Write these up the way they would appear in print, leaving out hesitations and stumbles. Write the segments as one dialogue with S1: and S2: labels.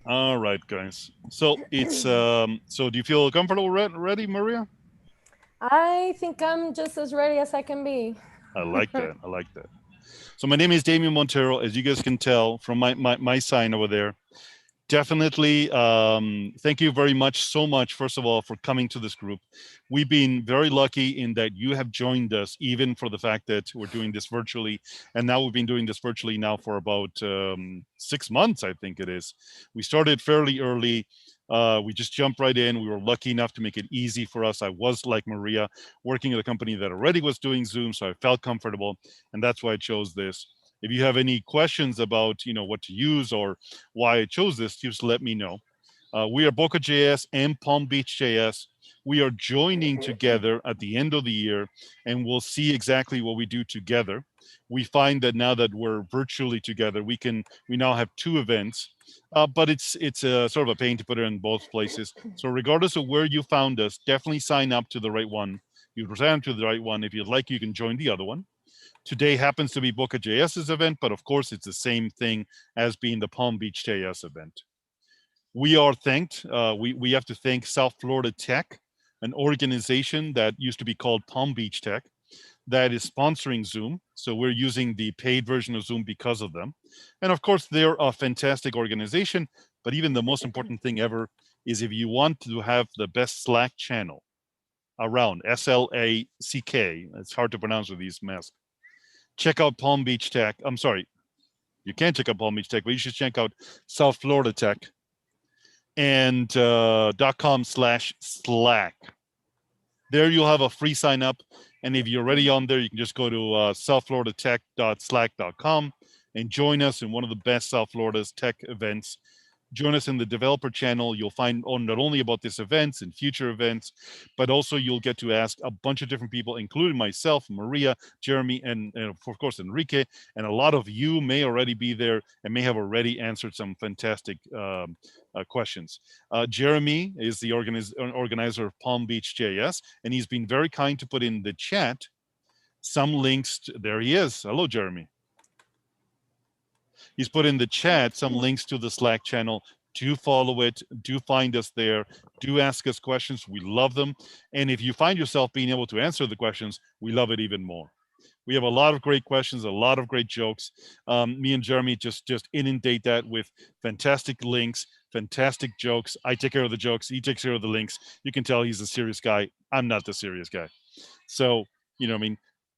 S1: All right, guys. So it's so do you feel comfortable, ready, Maria?
S2: I think I'm just as ready as I can be.
S1: I like that. I like that. So my name is Damian Montero, as you guys can tell from my sign over there. Definitely. Thank you very much, so much, first of all, for coming to this group. We've been very lucky in that you have joined us, even for the fact that we're doing this virtually. And now we've been doing this virtually now for about 6 months, I think it is. We started fairly early. We just jumped right in. We were lucky enough to make it easy for us. I was, like Maria, working at a company that already was doing Zoom, so I felt comfortable. And that's why I chose this. If you have any questions about, what to use or why I chose this, just let me know. We are BocaJS and Palm Beach JS. We are joining together at the end of the year, and we'll see exactly what we do together. We find that now that we're virtually together, we now have two events, but it's a sort of a pain to put it in both places. So regardless of where you found us, definitely sign up to the right one. You sign up to the right one. If you'd like, you can join the other one. Today happens to be BocaJS's event, but of course it's the same thing as being the Palm Beach JS event. We are thanked. We have to thank South Florida Tech, an organization that used to be called Palm Beach Tech, that is sponsoring Zoom. So we're using the paid version of Zoom because of them. And of course, they're a fantastic organization. But even the most important thing ever is if you want to have the best Slack channel around, SLACK, it's hard to pronounce with these masks. Check out Palm Beach Tech. I'm sorry, you can check out Palm Beach Tech, but you should check out South Florida Tech and .com/Slack. There you'll have a free sign up. And if you're already on there, you can just go to southfloridatech.slack.com and join us in one of the best South Florida's tech events. Join us in the developer channel. You'll find not only about this events and future events, but also you'll get to ask a bunch of different people, including myself, Maria, Jeremy, and of course, Enrique. And a lot of you may already be there and may have already answered some fantastic questions. Jeremy is the organizer of Palm Beach JS, and he's been very kind to put in the chat some links. There he is. Hello, Jeremy. He's put in the chat some links to the Slack channel. Do follow it. Do find us there. Do ask us questions. We love them. And if you find yourself being able to answer the questions, we love it even more. We have a lot of great questions, a lot of great jokes. Me and Jeremy just inundate that with fantastic links, fantastic jokes. I take care of the jokes. He takes care of the links. You can tell he's a serious guy. I'm not the serious guy. So,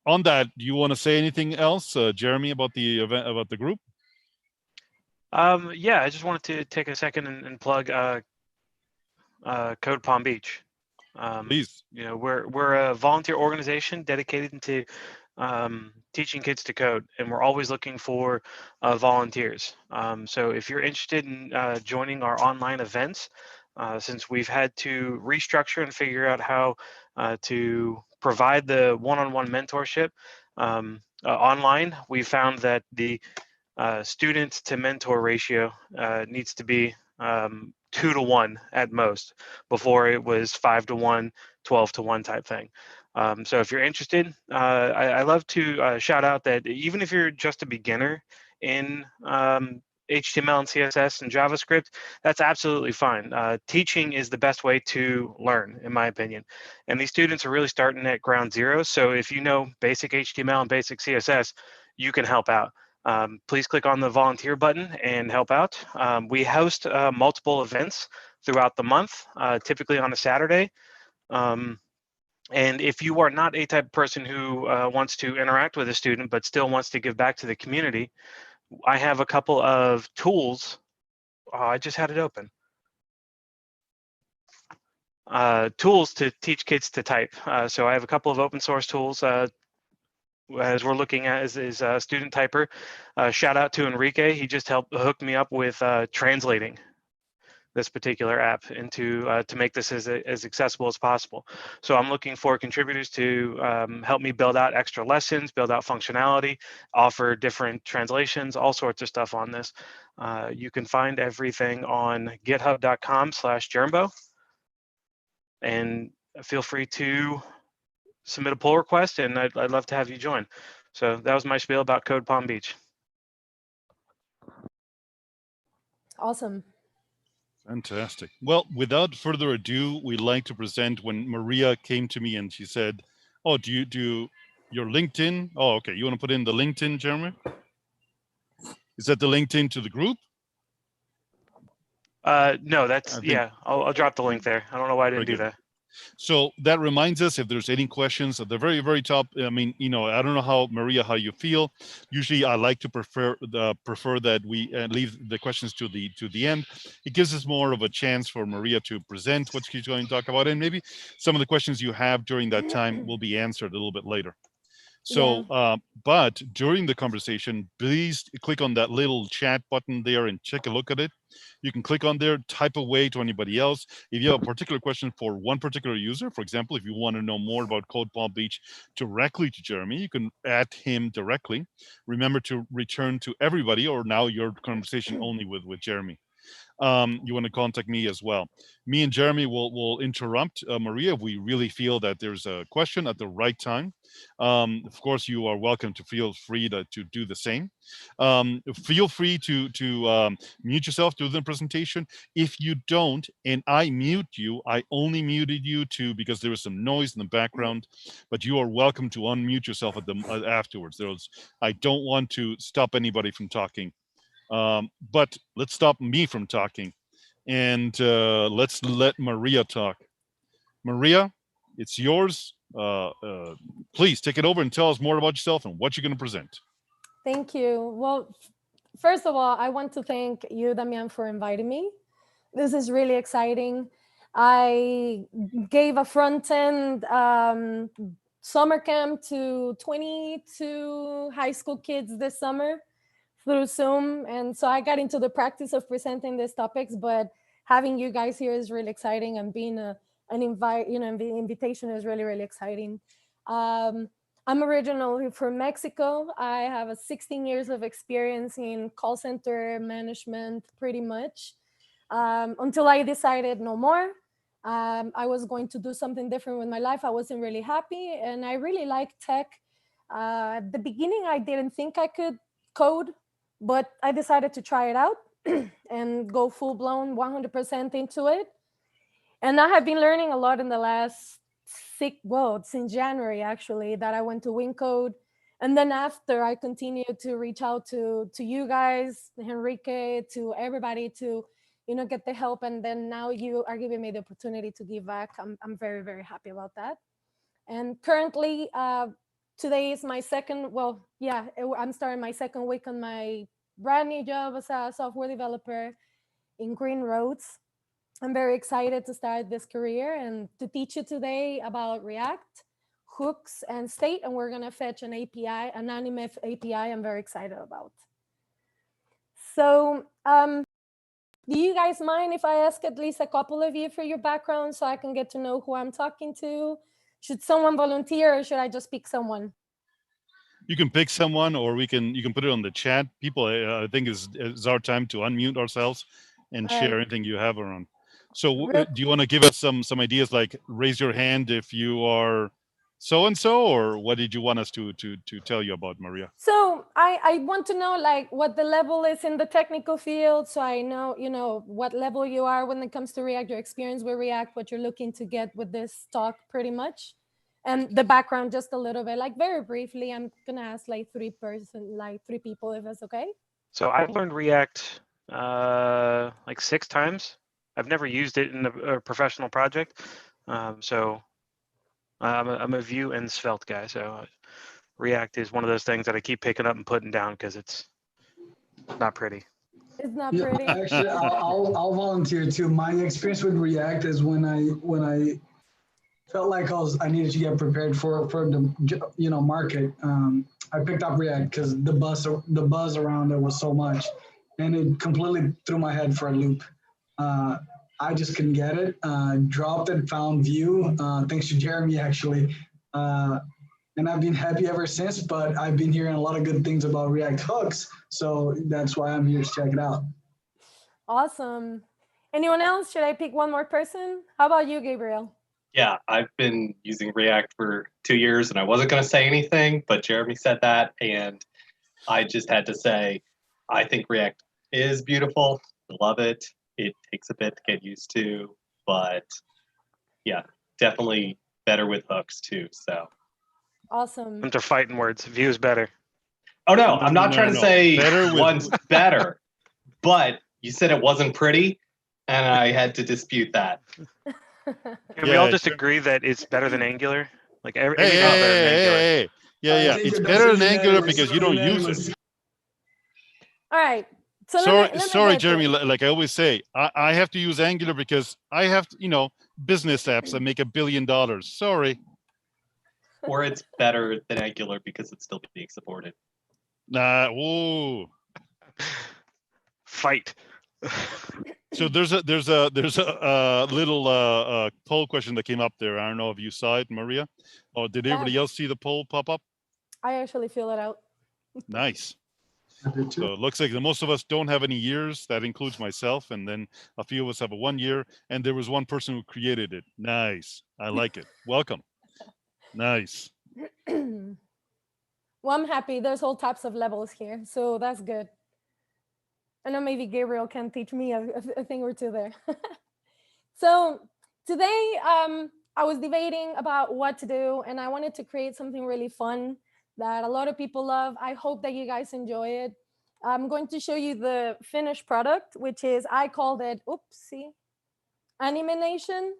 S1: on that, do you want to say anything else, Jeremy, about the event, about the group?
S3: Yeah, I just wanted to take a second and plug Code Palm Beach.
S1: Please.
S3: We're a volunteer organization dedicated to teaching kids to code, and we're always looking for volunteers. So if you're interested in joining our online events, since we've had to restructure and figure out how to provide the one-on-one mentorship online, we found that the student to mentor ratio needs to be 2 to 1 at most. Before it was 5 to 1, 12 to 1 type thing. So if you're interested, I love to shout out that even if you're just a beginner in HTML and CSS and JavaScript, that's absolutely fine. Teaching is the best way to learn, in my opinion. And these students are really starting at ground zero. So if you know basic HTML and basic CSS, you can help out. Please click on the volunteer button and help out. We host multiple events throughout the month, typically on a Saturday. And if you are not a type of person who wants to interact with a student but still wants to give back to the community, I have a couple of tools. I just had it open. Tools to teach kids to type. So I have a couple of open source tools as we're looking at is a student typer. Shout out to Enrique. He just helped hook me up with translating this particular app into to make this as accessible as possible. So I'm looking for contributors to help me build out extra lessons, build out functionality, offer different translations, all sorts of stuff on this. You can find everything on github.com/Germbo, and feel free to submit a pull request, and I'd love to have you join. So that was my spiel about Code Palm Beach.
S2: Awesome.
S1: Fantastic. Well, without further ado, we'd like to present when Maria came to me and she said, "Oh, do you do your LinkedIn? Oh, okay. You want to put in the LinkedIn, Jeremy? Is that the LinkedIn to the group?"
S3: No, that's,
S1: I think
S3: yeah, I'll drop the link there. I don't know why I
S1: very
S3: didn't do
S1: good.
S3: that.
S1: So that reminds us, if there's any questions at the very, very top. I mean, I don't know how Maria, how you feel. Usually, I like to prefer that we leave the questions to the end. It gives us more of a chance for Maria to present what she's going to talk about, and maybe some of the questions you have during that time will be answered a little bit later. So, but during the conversation, please click on that little chat button there and take a look at it. You can click on there, type away to anybody else. If you have a particular question for one particular user, for example, if you want to know more about Code Palm Beach directly to Jeremy, you can add him directly. Remember to return to everybody, or now your conversation only with Jeremy. You want to contact me as well. Me and Jeremy will interrupt Maria if we really feel that there's a question at the right time. Of course, you are welcome to feel free to do the same. Feel free to mute yourself during the presentation. If you don't, and I mute you, I only muted you because there was some noise in the background, but you are welcome to unmute yourself afterwards. I don't want to stop anybody from talking. But let's stop me from talking, and let's let Maria talk. Maria, it's yours. Please take it over and tell us more about yourself and what you're going to present.
S2: Thank you. Well, first of all, I want to thank you, Damian, for inviting me. This is really exciting. I gave a front-end summer camp to 22 high school kids this summer through Zoom. And so I got into the practice of presenting these topics, but having you guys here is really exciting, and being the invitation is really, really exciting. I'm originally from Mexico. I have 16 years of experience in call center management, pretty much, until I decided no more. I was going to do something different with my life. I wasn't really happy, and I really like tech. At the beginning, I didn't think I could code, but I decided to try it out and go full blown 100% into it. And I have been learning a lot in the last since January, actually, that I went to WinCode. And then after, I continued to reach out to you guys, Enrique, to everybody to, get the help. And then now you are giving me the opportunity to give back. I'm very, very happy about that. And currently, today is my second, I'm starting my second week on my brand new job as a software developer in Green Roads. I'm very excited to start this career and to teach you today about React, hooks, and state. And we're going to fetch an API, an anime API I'm very excited about. So do you guys mind if I ask at least a couple of you for your background so I can get to know who I'm talking to? Should someone volunteer, or should I just pick someone?
S1: You can pick someone, or you can put it on the chat. People, I think is our time to unmute ourselves and share anything you have around. So do you want to give us some ideas, like raise your hand if you are so and so, or what did you want us to tell you about, Maria?
S2: So I want to know like what the level is in the technical field, so I know what level you are when it comes to React, your experience with React, what you're looking to get with this talk, pretty much, and the background just a little bit, like very briefly. I'm gonna ask like three people, if that's okay.
S3: So I've learned React like 6 times. I've never used it in a professional project. So I'm a Vue and Svelte guy. So React is one of those things that I keep picking up and putting down because it's not pretty.
S2: It's not pretty.
S4: Actually, I'll volunteer too. My experience with React is when I felt like I needed to get prepared for the market. I picked up React because the buzz around it was so much, and it completely threw my head for a loop. I just couldn't get it. Dropped it, found Vue, thanks to Jeremy actually, and I've been happy ever since. But I've been hearing a lot of good things about React hooks, so that's why I'm here to check it out.
S2: Awesome. Anyone else? Should I pick one more person? How about you, Gabriel?
S5: Yeah, I've been using React for 2 years, and I wasn't going to say anything, but Jeremy said that, and I just had to say, I think React is beautiful. I love it. It takes a bit to get used to, but yeah, definitely better with hooks too. So.
S2: Awesome.
S3: They're fighting words. Vue is better.
S5: Oh no, I'm not trying to say
S1: Better
S5: one's better, but you said it wasn't pretty, and I had to dispute that.
S3: Can we all just agree that it's better than Angular? Like everything's
S1: Hey,
S3: better than Angular.
S1: hey. Yeah,
S4: I
S1: yeah.
S4: think
S1: It's
S4: that's
S1: better than
S4: unanimous.
S1: Angular because you don't use
S4: Unanimous.
S1: it.
S2: All right. So
S1: Sorry,
S2: get
S1: Jeremy.
S2: this.
S1: Like I always say, I have to use Angular because I have, business apps that make $1 billion. Sorry.
S5: Or it's better than Angular because it's still being supported.
S1: Nah. Whoa.
S3: Fight.
S1: So there's a little poll question that came up there. I don't know if you saw it, Maria, or did everybody else see the poll pop up?
S2: I actually fill it out.
S1: Nice.
S4: I did too.
S1: So it looks like the most of us don't have any years. That includes myself, and then a few of us have a 1 year. And there was one person who created it. Nice. I like it. Welcome. Nice.
S2: Well, I'm happy. There's all types of levels here, so that's good. I know maybe Gabriel can teach me a thing or two there. So today, I was debating about what to do, and I wanted to create something really fun that a lot of people love. I hope that you guys enjoy it. I'm going to show you the finished product, which is, I called it, oopsie, Animation.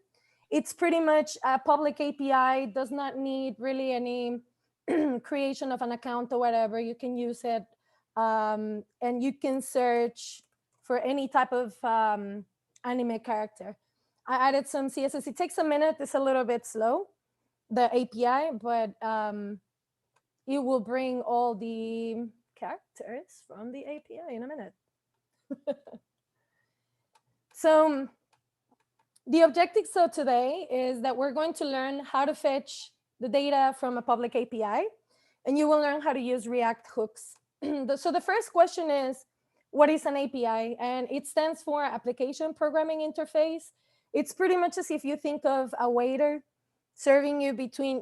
S2: It's pretty much a public API, does not need really any creation of an account or whatever. You can use it, and you can search for any type of anime character. I added some CSS. It takes a minute. It's a little bit slow, the API, but it will bring all the characters from the API in a minute. So the objective of today is that we're going to learn how to fetch the data from a public API, and you will learn how to use React hooks. So the first question is, what is an API? And it stands for Application Programming Interface. It's pretty much as if you think of a waiter serving you between,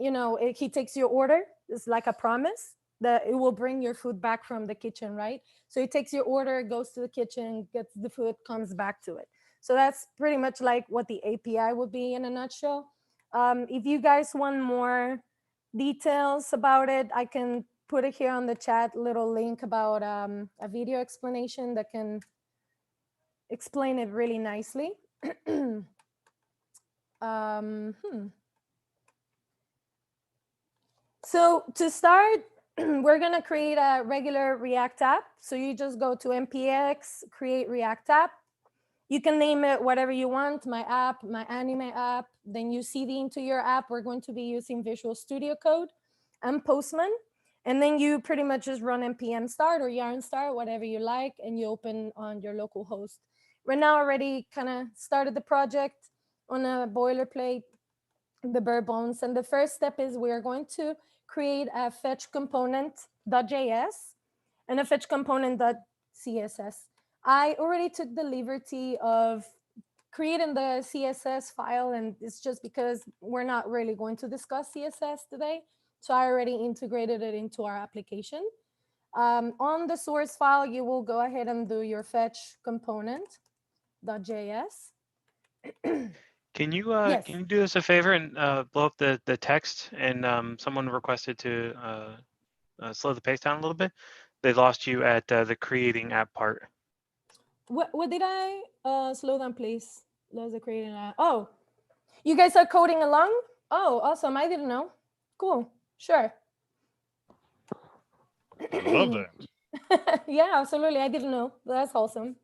S2: he takes your order. It's like a promise that it will bring your food back from the kitchen, right? So he takes your order, goes to the kitchen, gets the food, comes back to it. So that's pretty much like what the API would be in a nutshell. If you guys want more details about it, I can put it here on the chat, little link about a video explanation that can explain it really nicely. So to start, we're going to create a regular React app. So you just go to npx, create React app. You can name it whatever you want, my app, my anime app. Then you cd into your app. We're going to be using Visual Studio Code and Postman. And then you pretty much just run npm start or yarn start, whatever you like, and you open on your local host. Right now, already kind of started the project on a boilerplate, the bare bones. And the first step is we're going to create a fetch component.js and a fetch component.css. I already took the liberty of creating the CSS file, and it's just because we're not really going to discuss CSS today. So I already integrated it into our application. On the source file, you will go ahead and do your fetch component.js.
S3: Can you
S2: Yes.
S3: can you do us a favor and blow up the text? And someone requested to slow the pace down a little bit. They lost you at the creating app part.
S2: What did I slow down, please? Lost the creating app. Oh, you guys are coding along? Oh, awesome. I didn't know. Cool. Sure.
S1: I love that.
S2: Yeah, absolutely. I didn't know. That's awesome.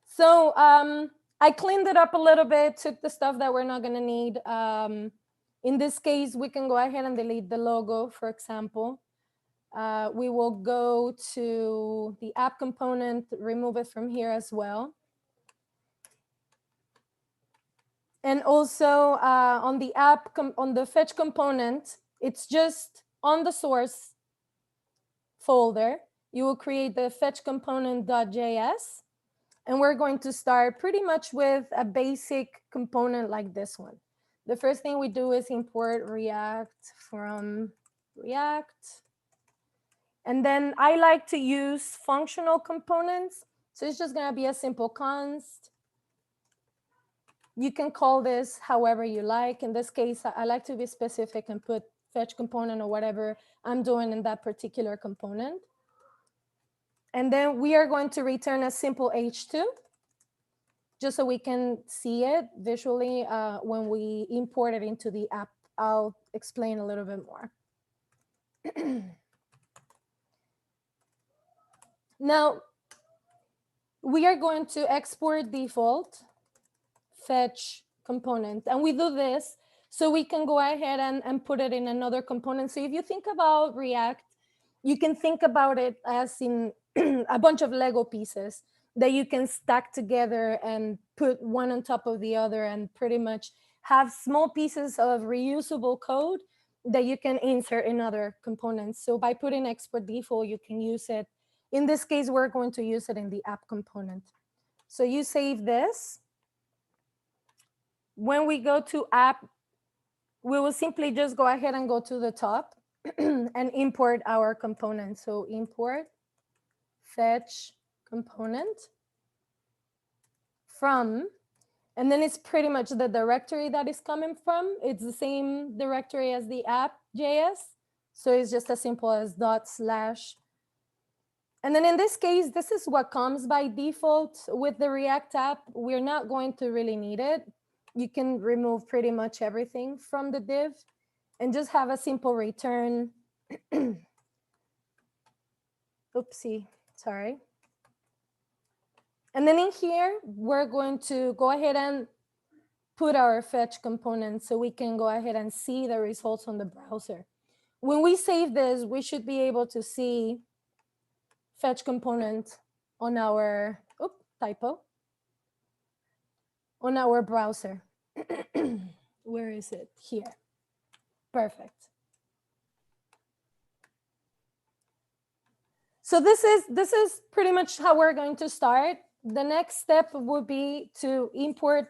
S2: So I cleaned it up a little bit, took the stuff that we're not going to need. In this case, we can go ahead and delete the logo, for example. We will go to the app component, remove it from here as well. And also on the app, on the fetch component, it's just on the source folder. You will create the fetch component.js. And we're going to start pretty much with a basic component like this one. The first thing we do is import React from React. And then I like to use functional components. So it's just going to be a simple const You can call this however you like. In this case, I like to be specific and put fetch component or whatever I'm doing in that particular component. And then we are going to return a simple H2, just so we can see it visually when we import it into the app. I'll explain a little bit more. Now, we are going to export default fetch component. And we do this so we can go ahead and put it in another component. So if you think about React, you can think about it as in a bunch of Lego pieces that you can stack together and put one on top of the other and pretty much have small pieces of reusable code that you can insert in other components. So by putting export default, you can use it. In this case, we're going to use it in the app component. So you save this. When we go to app, we will simply just go ahead and go to the top and import our component. So import fetch component from, and then it's pretty much the directory that is coming from. It's the same directory as the app.js. So it's just as simple as /. And then in this case, this is what comes by default with the React app. We're not going to really need it. You can remove pretty much everything from the div and just have a simple return. Oopsie, sorry. And then in here, we're going to go ahead and put our fetch component so we can go ahead and see the results on the browser. When we save this, we should be able to see fetch component on our, typo, on our browser. Where is it? Here. Perfect. So this is pretty much how we're going to start. The next step would be to import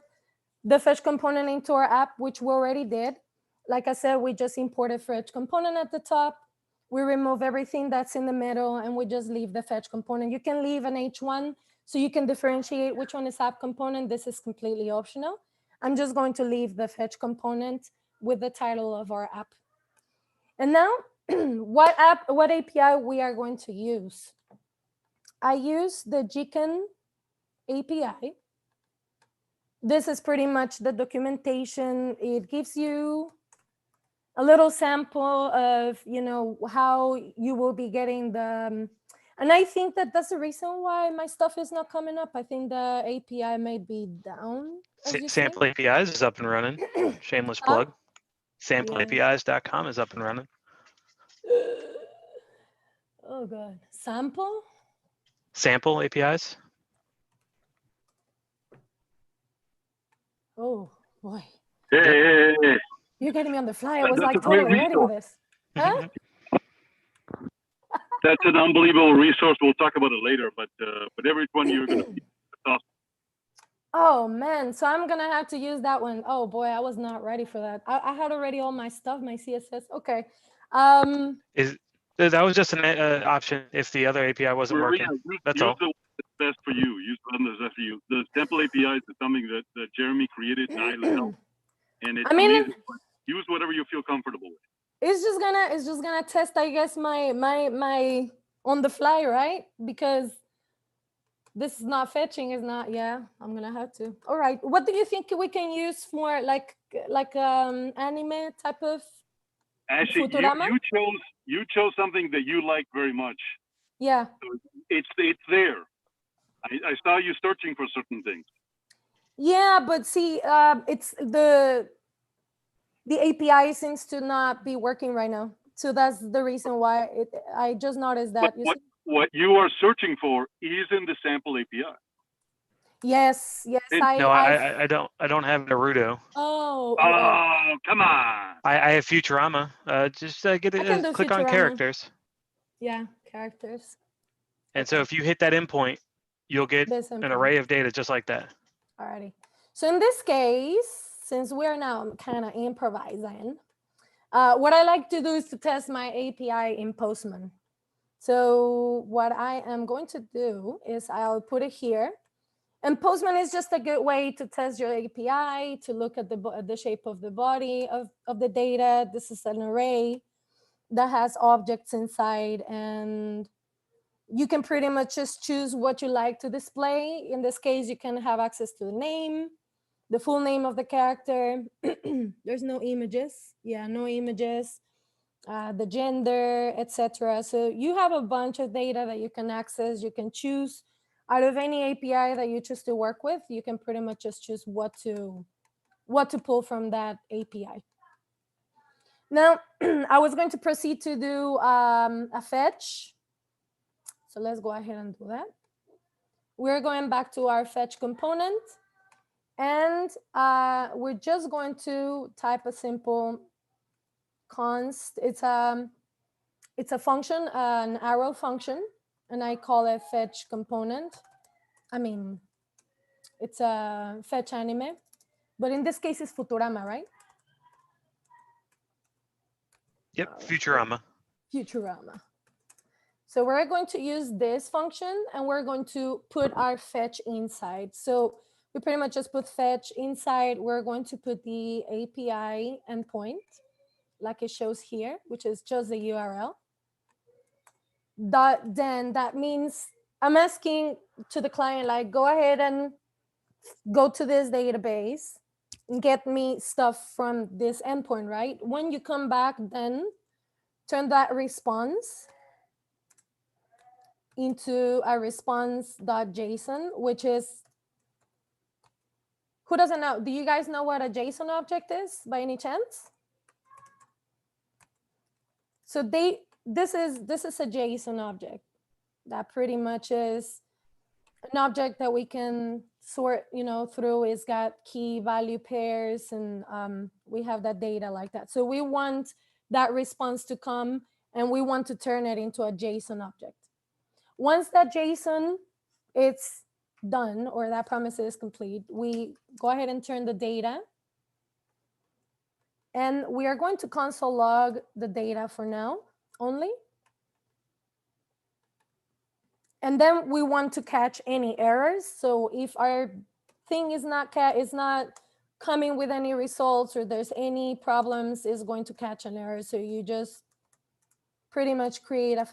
S2: the fetch component into our app, which we already did. Like I said, we just imported fetch component at the top. We remove everything that's in the middle, and we just leave the fetch component. You can leave an H1 so you can differentiate which one is app component. This is completely optional. I'm just going to leave the fetch component with the title of our app. And now, what API we are going to use? I use the Json API. This is pretty much the documentation. It gives you a little sample of, how you will be getting the, and I think that's the reason why my stuff is not coming up. I think the API may be down.
S3: Sample APIs is up and running. Shameless plug. SampleAPIs.com is up and running.
S2: Oh God, sample
S3: APIs.
S2: Oh boy.
S6: Hey.
S2: You're getting me on the fly. I was like totally ready with this. Huh?
S6: That's an unbelievable resource. We'll talk about it later, but every one you're going to see. Awesome.
S2: Oh man, so I'm gonna have to use that one. Oh boy, I was not ready for that. I had already all my stuff, my CSS. Okay.
S3: That was just an option if the other API wasn't working. That's all.
S6: The one that's best for you. Use the one that's best for you. The sample API is something that Jeremy created and I helped, and it's amazing. Use whatever you feel comfortable with.
S2: It's just gonna test, I guess, my on the fly, right? Because this is not fetching, is not. Yeah, I'm gonna have to. All right. What do you think we can use for like anime type of?
S6: Actually, you chose something that you like very much.
S2: Yeah.
S6: So it's there. I saw you searching for certain things.
S2: Yeah, but see, it's the API seems to not be working right now. So that's the reason why I just noticed that.
S6: But what you are searching for is in the sample API.
S2: Yes.
S3: I don't have Naruto.
S2: Oh,
S6: come on.
S3: I have Futurama. Just click
S2: Futurama.
S3: on characters.
S2: Yeah, characters.
S3: And so if you hit that endpoint, you'll get an array of data just like that.
S2: Alrighty. So in this case, since we're now kind of improvising, what I like to do is to test my API in Postman. So what I am going to do is I'll put it here. And Postman is just a good way to test your API, to look at the shape of the body of the data. This is an array that has objects inside, and you can pretty much just choose what you like to display. In this case, you can have access to the name, the full name of the character. There's no images. Yeah, no images. The gender, etc. So you have a bunch of data that you can access. You can choose out of any API that you choose to work with. You can pretty much just choose what to pull from that API. Now, I was going to proceed to do a fetch. So let's go ahead and do that. We're going back to our fetch component, and we're just going to type a simple const. It's a function, an arrow function, and I call it fetch component. I mean, it's a fetch anime, but in this case, it's Futurama, right?
S3: Yep, Futurama.
S2: Futurama. So we're going to use this function, and we're going to put our fetch inside. So we pretty much just put fetch inside. We're going to put the API endpoint, like it shows here, which is just the URL. Then that means I'm asking to the client, like, go ahead and go to this database and get me stuff from this endpoint, right? When you come back, then turn that response into a response.json, which is, who doesn't know? Do you guys know what a JSON object is by any chance? So this is a JSON object that pretty much is an object that we can sort, through. It's got key value pairs, and we have that data like that. So we want that response to come, and we want to turn it into a JSON object. Once that JSON it's done, or that promise is complete, we go ahead and turn the data. And we are going to console log the data for now only. And then we want to catch any errors. So if our thing is not coming with any results, or there's any problems, it's going to catch an error. So you just pretty much create a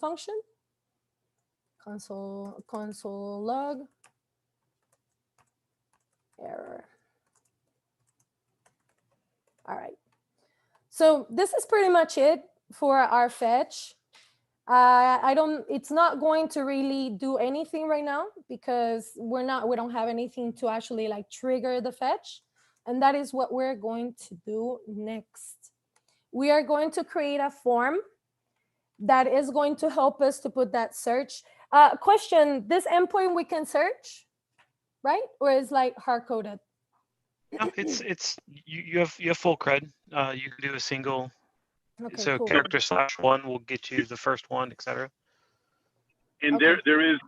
S2: function, console log error. All right. So this is pretty much it for our fetch. It's not going to really do anything right now, because we don't have anything to actually like trigger the fetch. And that is what we're going to do next. We are going to create a form that is going to help us to put that search. Question, this endpoint we can search, right? Or is like hard coded?
S3: No, you have full cred. You can do a single.
S2: Okay,
S3: So
S2: cool.
S3: character /1 will get you the first one, etc.
S6: And
S2: Okay.
S6: there is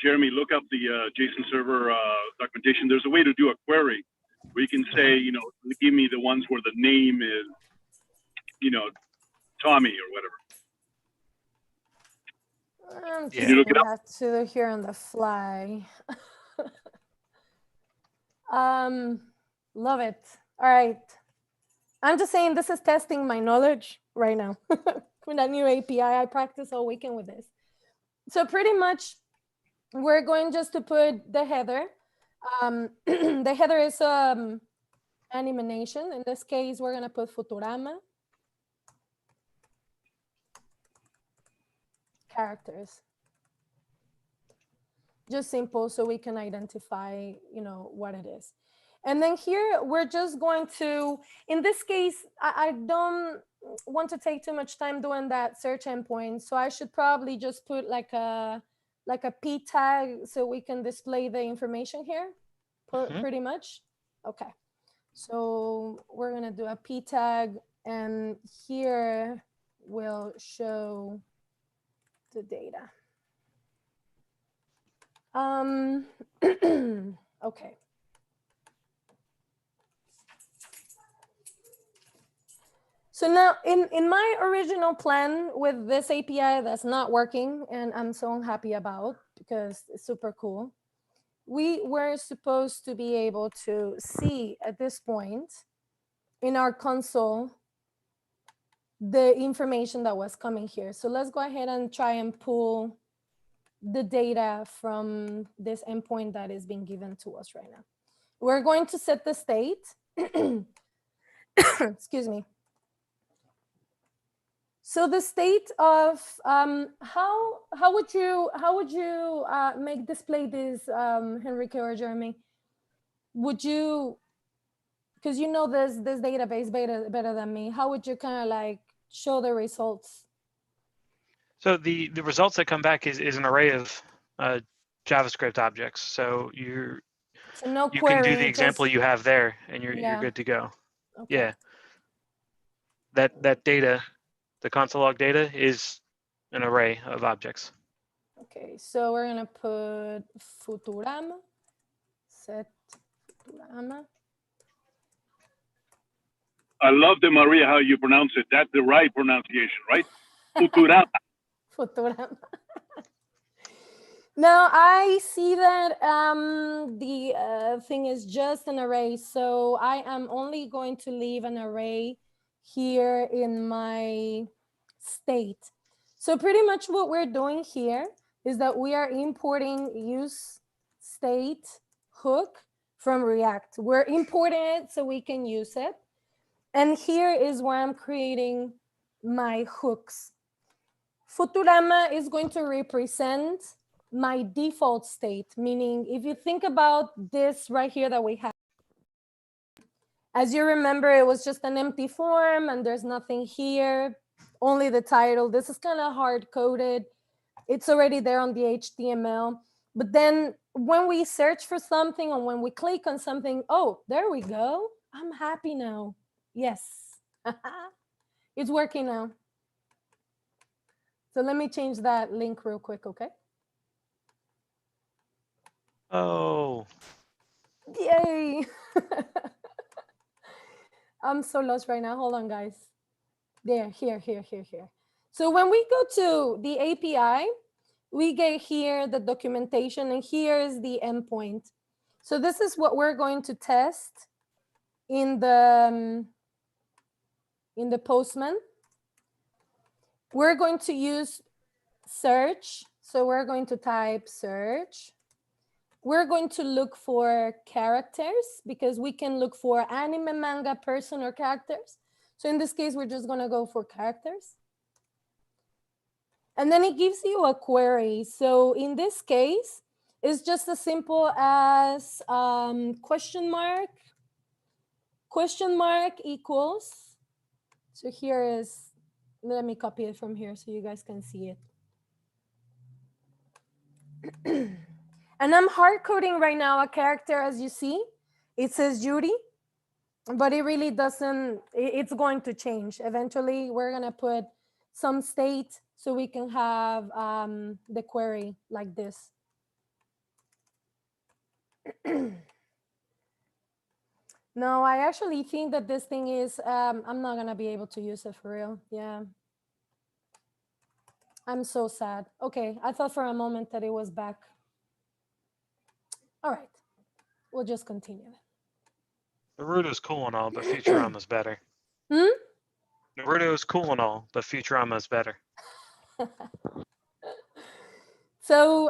S6: Jeremy, look up the JSON server documentation. There's a way to do a query where you can say, give me the ones where the name is, Tommy or whatever.
S2: I'm
S3: Yeah.
S2: just gonna have to do here on the fly. Love it. All right. I'm just saying, this is testing my knowledge right now. With that new API, I practice all weekend with this. So pretty much, we're going just to put the header. The header is animation. In this case, we're gonna put Futurama. Characters. Just simple, so we can identify, what it is. And then here, we're just going to, in this case, I don't want to take too much time doing that search endpoint. So I should probably just put like a p tag so we can display the information here, pretty much. Okay. So we're going to do a p tag, and here we'll show the data. Okay. So now in my original plan with this API that's not working, and I'm so unhappy about, because it's super cool. We were supposed to be able to see at this point in our console the information that was coming here. So let's go ahead and try and pull the data from this endpoint that is being given to us right now. We're going to set the state. Excuse me. So the state of how would you make display this, Henrique or Jeremy? Would you, because you know this database better than me, how would you kind of like show the results?
S3: So the results that come back is an array of JavaScript objects. So you
S2: no
S3: can
S2: query,
S3: do the example you have there, and you're good to go.
S2: Okay.
S3: Yeah. That data, the console log data, is an array of objects.
S2: Okay, so we're gonna put Futurama, set Futurama.
S6: I love the Maria how you pronounce it. That's the right pronunciation, right? Futurama.
S2: Futurama. Now I see that the thing is just an array, so I am only going to leave an array here in my state. So pretty much what we're doing here is that we are importing use state hook from React. We're importing it so we can use it. And here is where I'm creating my hooks. Futurama is going to represent my default state, meaning if you think about this right here that we have, as you remember, it was just an empty form and there's nothing here, only the title. This is kind of hard coded. It's already there on the HTML. But then when we search for something or when we click on something, oh, there we go. I'm happy now. Yes, it's working now. So let me change that link real quick, okay?
S3: Oh.
S2: Yay. I'm so lost right now. Hold on, guys. There, here. So when we go to the API, we get here the documentation, and here is the endpoint. So this is what we're going to test in the Postman. We're going to use search. So we're going to type search. We're going to look for characters because we can look for anime, manga, person, or characters. So in this case, we're just going to go for characters. And then it gives you a query. So in this case, it's just as simple as question mark equals. So here is, let me copy it from here so you guys can see it. And I'm hard coding right now a character, as you see. It says Judy, but it really doesn't, it's going to change. Eventually, we're going to put some state so we can have the query like this. No, I actually think that this thing is, I'm not going to be able to use it for real. Yeah. I'm so sad. Okay, I thought for a moment that it was back. All right, we'll just continue.
S3: Naruto is cool and all, but Futurama's better. Naruto is cool and all, but Futurama's better.
S2: So,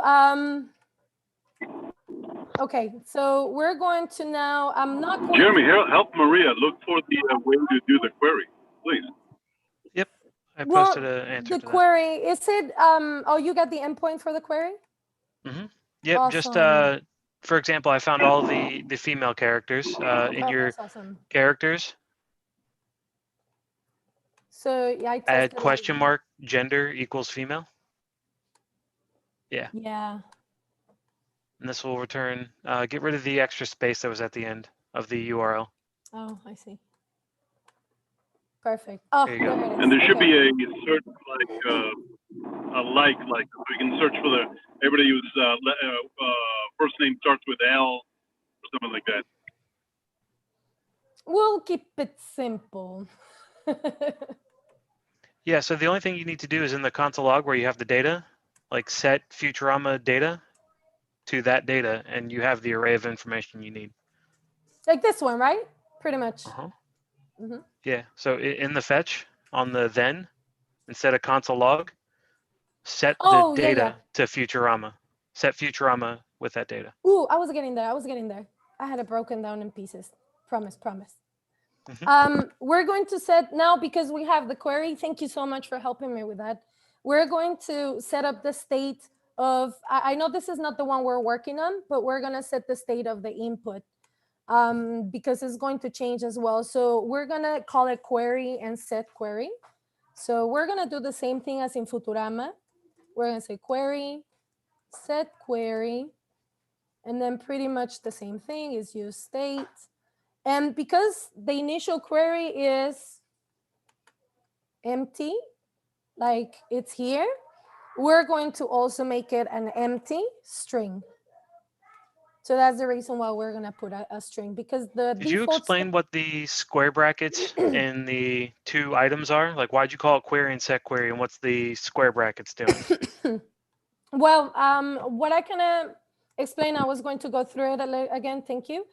S2: okay, so we're going to now, I'm not going
S6: Jeremy, help Maria look for the way to do the query, please.
S3: Yep, I posted an answer to
S2: the query, is it, oh, you got the endpoint for the query?
S3: Mm-hmm. Yep,
S2: awesome.
S3: Just for example, I found all the female characters in your characters.
S2: So yeah, I
S3: add question mark gender equals female. Yeah.
S2: Yeah.
S3: And this will return, get rid of the extra space that was at the end of the URL.
S2: Oh, I see. Perfect. Oh, there it is.
S6: And there should be a search like we can search for everybody whose first name starts with L or something like that.
S2: We'll keep it simple.
S3: Yeah, so the only thing you need to do is in the console log where you have the data, like set Futurama data, to that data, and you have the array of information you need.
S2: Like this one, right? Pretty much.
S3: Uh-huh.
S2: Mhm.
S3: Yeah. So in the fetch on the then, instead of console log, set
S2: Oh,
S3: the
S2: yeah,
S3: data
S2: yeah.
S3: to Futurama. Set Futurama with that data.
S2: Ooh, I was getting there. I was getting there. I had it broken down in pieces. Promise, promise.
S3: Mhm.
S2: We're going to set now, because we have the query. Thank you so much for helping me with that. We're going to set up the state of, I know this is not the one we're working on, but we're going to set the state of the input because it's going to change as well. So we're going to call it query and set query. So we're going to do the same thing as in Futurama. We're going to say query, set query, and then pretty much the same thing is use state. And because the initial query is empty, like it's here, we're going to also make it an empty string. So that's the reason why we're going to put a string, because the
S3: Did you
S2: default
S3: explain what the square brackets in the two items are? Like, why'd you call it query and set query, and what's the square brackets doing?
S2: Well, what I can explain, I was going to go through it again. Thank you.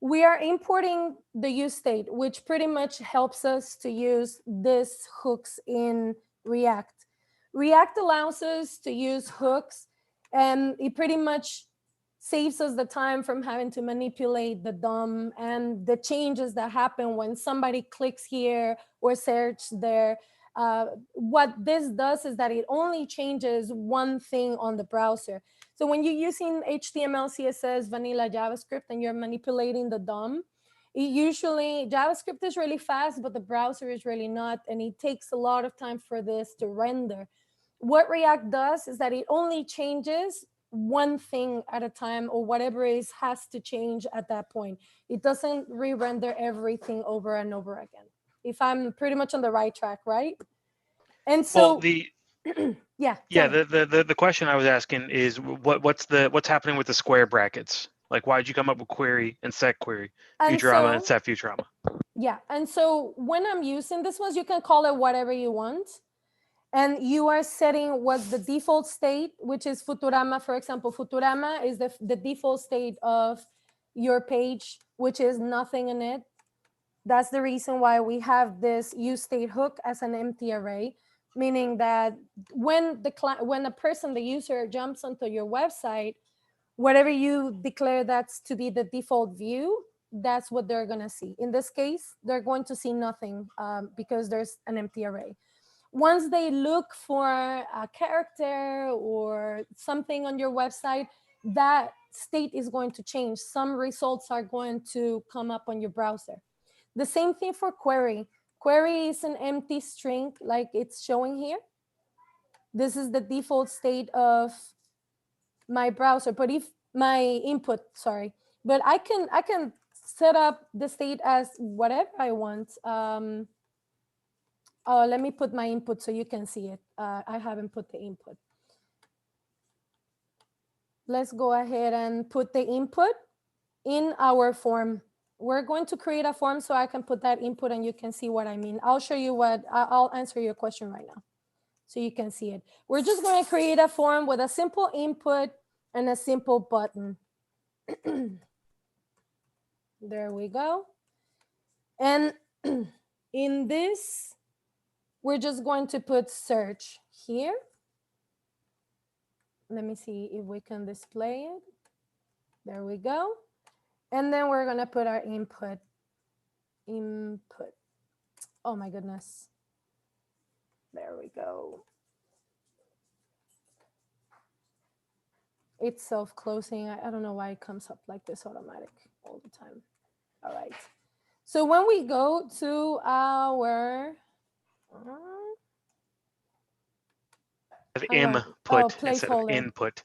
S2: We are importing the use state, which pretty much helps us to use this hooks in React. React allows us to use hooks, and it pretty much saves us the time from having to manipulate the DOM and the changes that happen when somebody clicks here or search there. What this does is that it only changes one thing on the browser. So when you're using HTML, CSS, vanilla JavaScript, and you're manipulating the DOM, JavaScript is really fast, but the browser is really not, and it takes a lot of time for this to render. What React does is that it only changes one thing at a time, or whatever has to change at that point. It doesn't re-render everything over and over again. If I'm pretty much on the right track, right? And so,
S3: Well,
S2: yeah.
S3: The question I was asking is what's happening with the square brackets? Like, why did you come up with query and set query, Futurama and set Futurama?
S2: Yeah, and so when I'm using this ones, you can call it whatever you want. And you are setting what's the default state, which is Futurama. For example, Futurama is the default state of your page, which is nothing in it. That's the reason why we have this use state hook as an empty array, meaning that when the user jumps onto your website, whatever you declare that's to be the default view, that's what they're going to see. In this case, they're going to see nothing because there's an empty array. Once they look for a character or something on your website, that state is going to change. Some results are going to come up on your browser. The same thing for query. Query is an empty string like it's showing here. This is the default state of my browser, but if my input, sorry, but I can set up the state as whatever I want. Oh, let me put my input so you can see it. I haven't put the input. Let's go ahead and put the input in our form. We're going to create a form so I can put that input and you can see what I mean. I'll show you I'll answer your question right now so you can see it. We're just going to create a form with a simple input and a simple button. There we go. And in this, we're just going to put search here. Let me see if we can display it. There we go. And then we're going to put our input. Oh my goodness. There we go. It's self-closing. I don't know why it comes up like this automatic all the time. All right. So when we go to our
S3: input instead of input.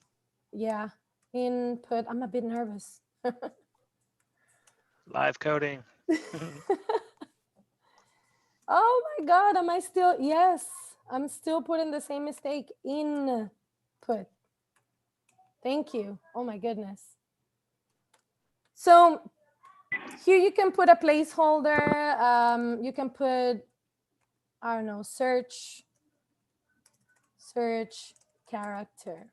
S2: Yeah, input. I'm a bit nervous.
S3: Live coding.
S2: Oh my God, am I still? Yes, I'm still putting the same mistake. Input. Thank you. Oh my goodness. So here you can put a placeholder. You can put, I don't know, search character.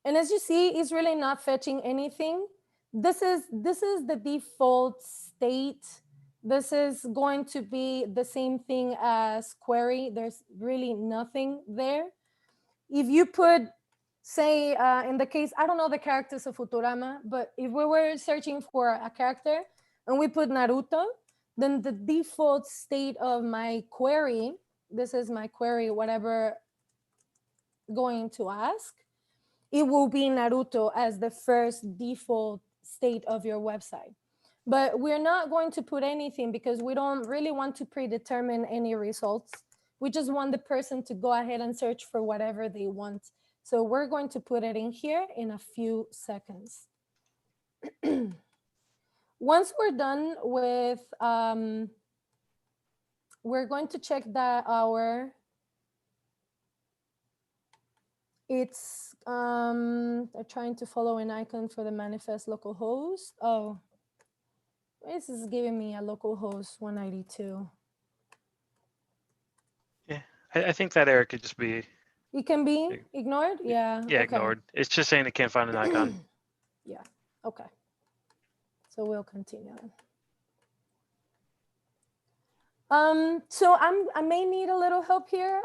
S2: And as you see, it's really not fetching anything. This is the default state. This is going to be the same thing as query. There's really nothing there. If you put, say, in the case, I don't know the characters of Futurama, but if we were searching for a character and we put Naruto, then the default state of my query, this is my query, whatever going to ask, it will be Naruto as the first default state of your website. But we're not going to put anything because we don't really want to predetermine any results. We just want the person to go ahead and search for whatever they want. So we're going to put it in here in a few seconds. Once we're done with, we're going to check that our, it's, they're trying to follow an icon for the manifest localhost. Oh, this is giving me a localhost 192.
S3: Yeah, I think that error could just be.
S2: It can be ignored? Yeah.
S3: Yeah,
S2: okay.
S3: ignored. It's just saying it can't find an icon.
S2: Yeah, okay. So we'll continue. So I may need a little help here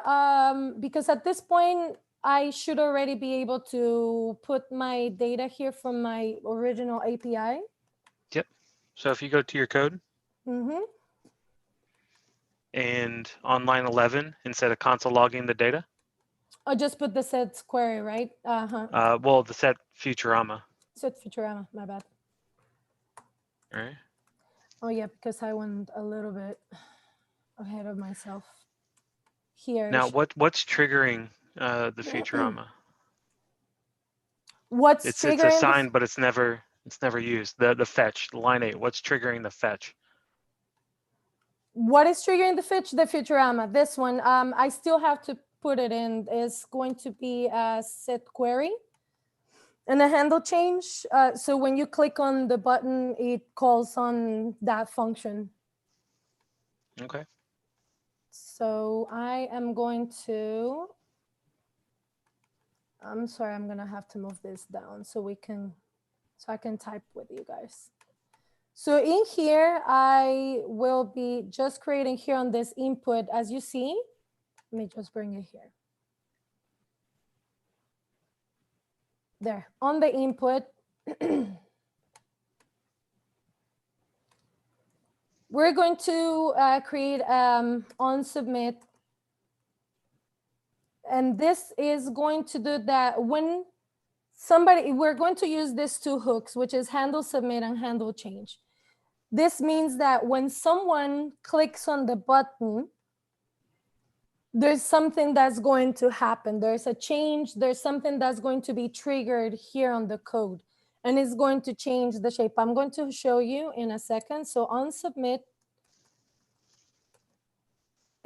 S2: because at this point, I should already be able to put my data here from my original API.
S3: Yep. So if you go to your code
S2: Mm-hmm.
S3: and on line 11, instead of console logging the data,
S2: I'll just put the set query, right? Uh-huh.
S3: well, the set Futurama.
S2: Set Futurama, my bad.
S3: All right.
S2: Oh yeah, because I went a little bit ahead of myself here.
S3: Now, what's triggering the Futurama?
S2: What's
S3: It's
S2: triggering
S3: assigned, but it's never used. The fetch, line 8. What's triggering the fetch?
S2: What is triggering the fetch? The Futurama. This one, I still have to put it in. Is going to be a set query and a handle change. So when you click on the button, it calls on that function.
S3: Okay.
S2: So I am going to, I'm sorry, I'm gonna have to move this down so I can type with you guys. So in here, I will be just creating here on this input, as you see. Let me just bring it here. There, on the input, we're going to create on submit. And this is going to do that when we're going to use these two hooks, which is handle submit and handle change. This means that when someone clicks on the button, there's something that's going to happen. There's a change. There's something that's going to be triggered here on the code, and it's going to change the shape. I'm going to show you in a second. So on submit.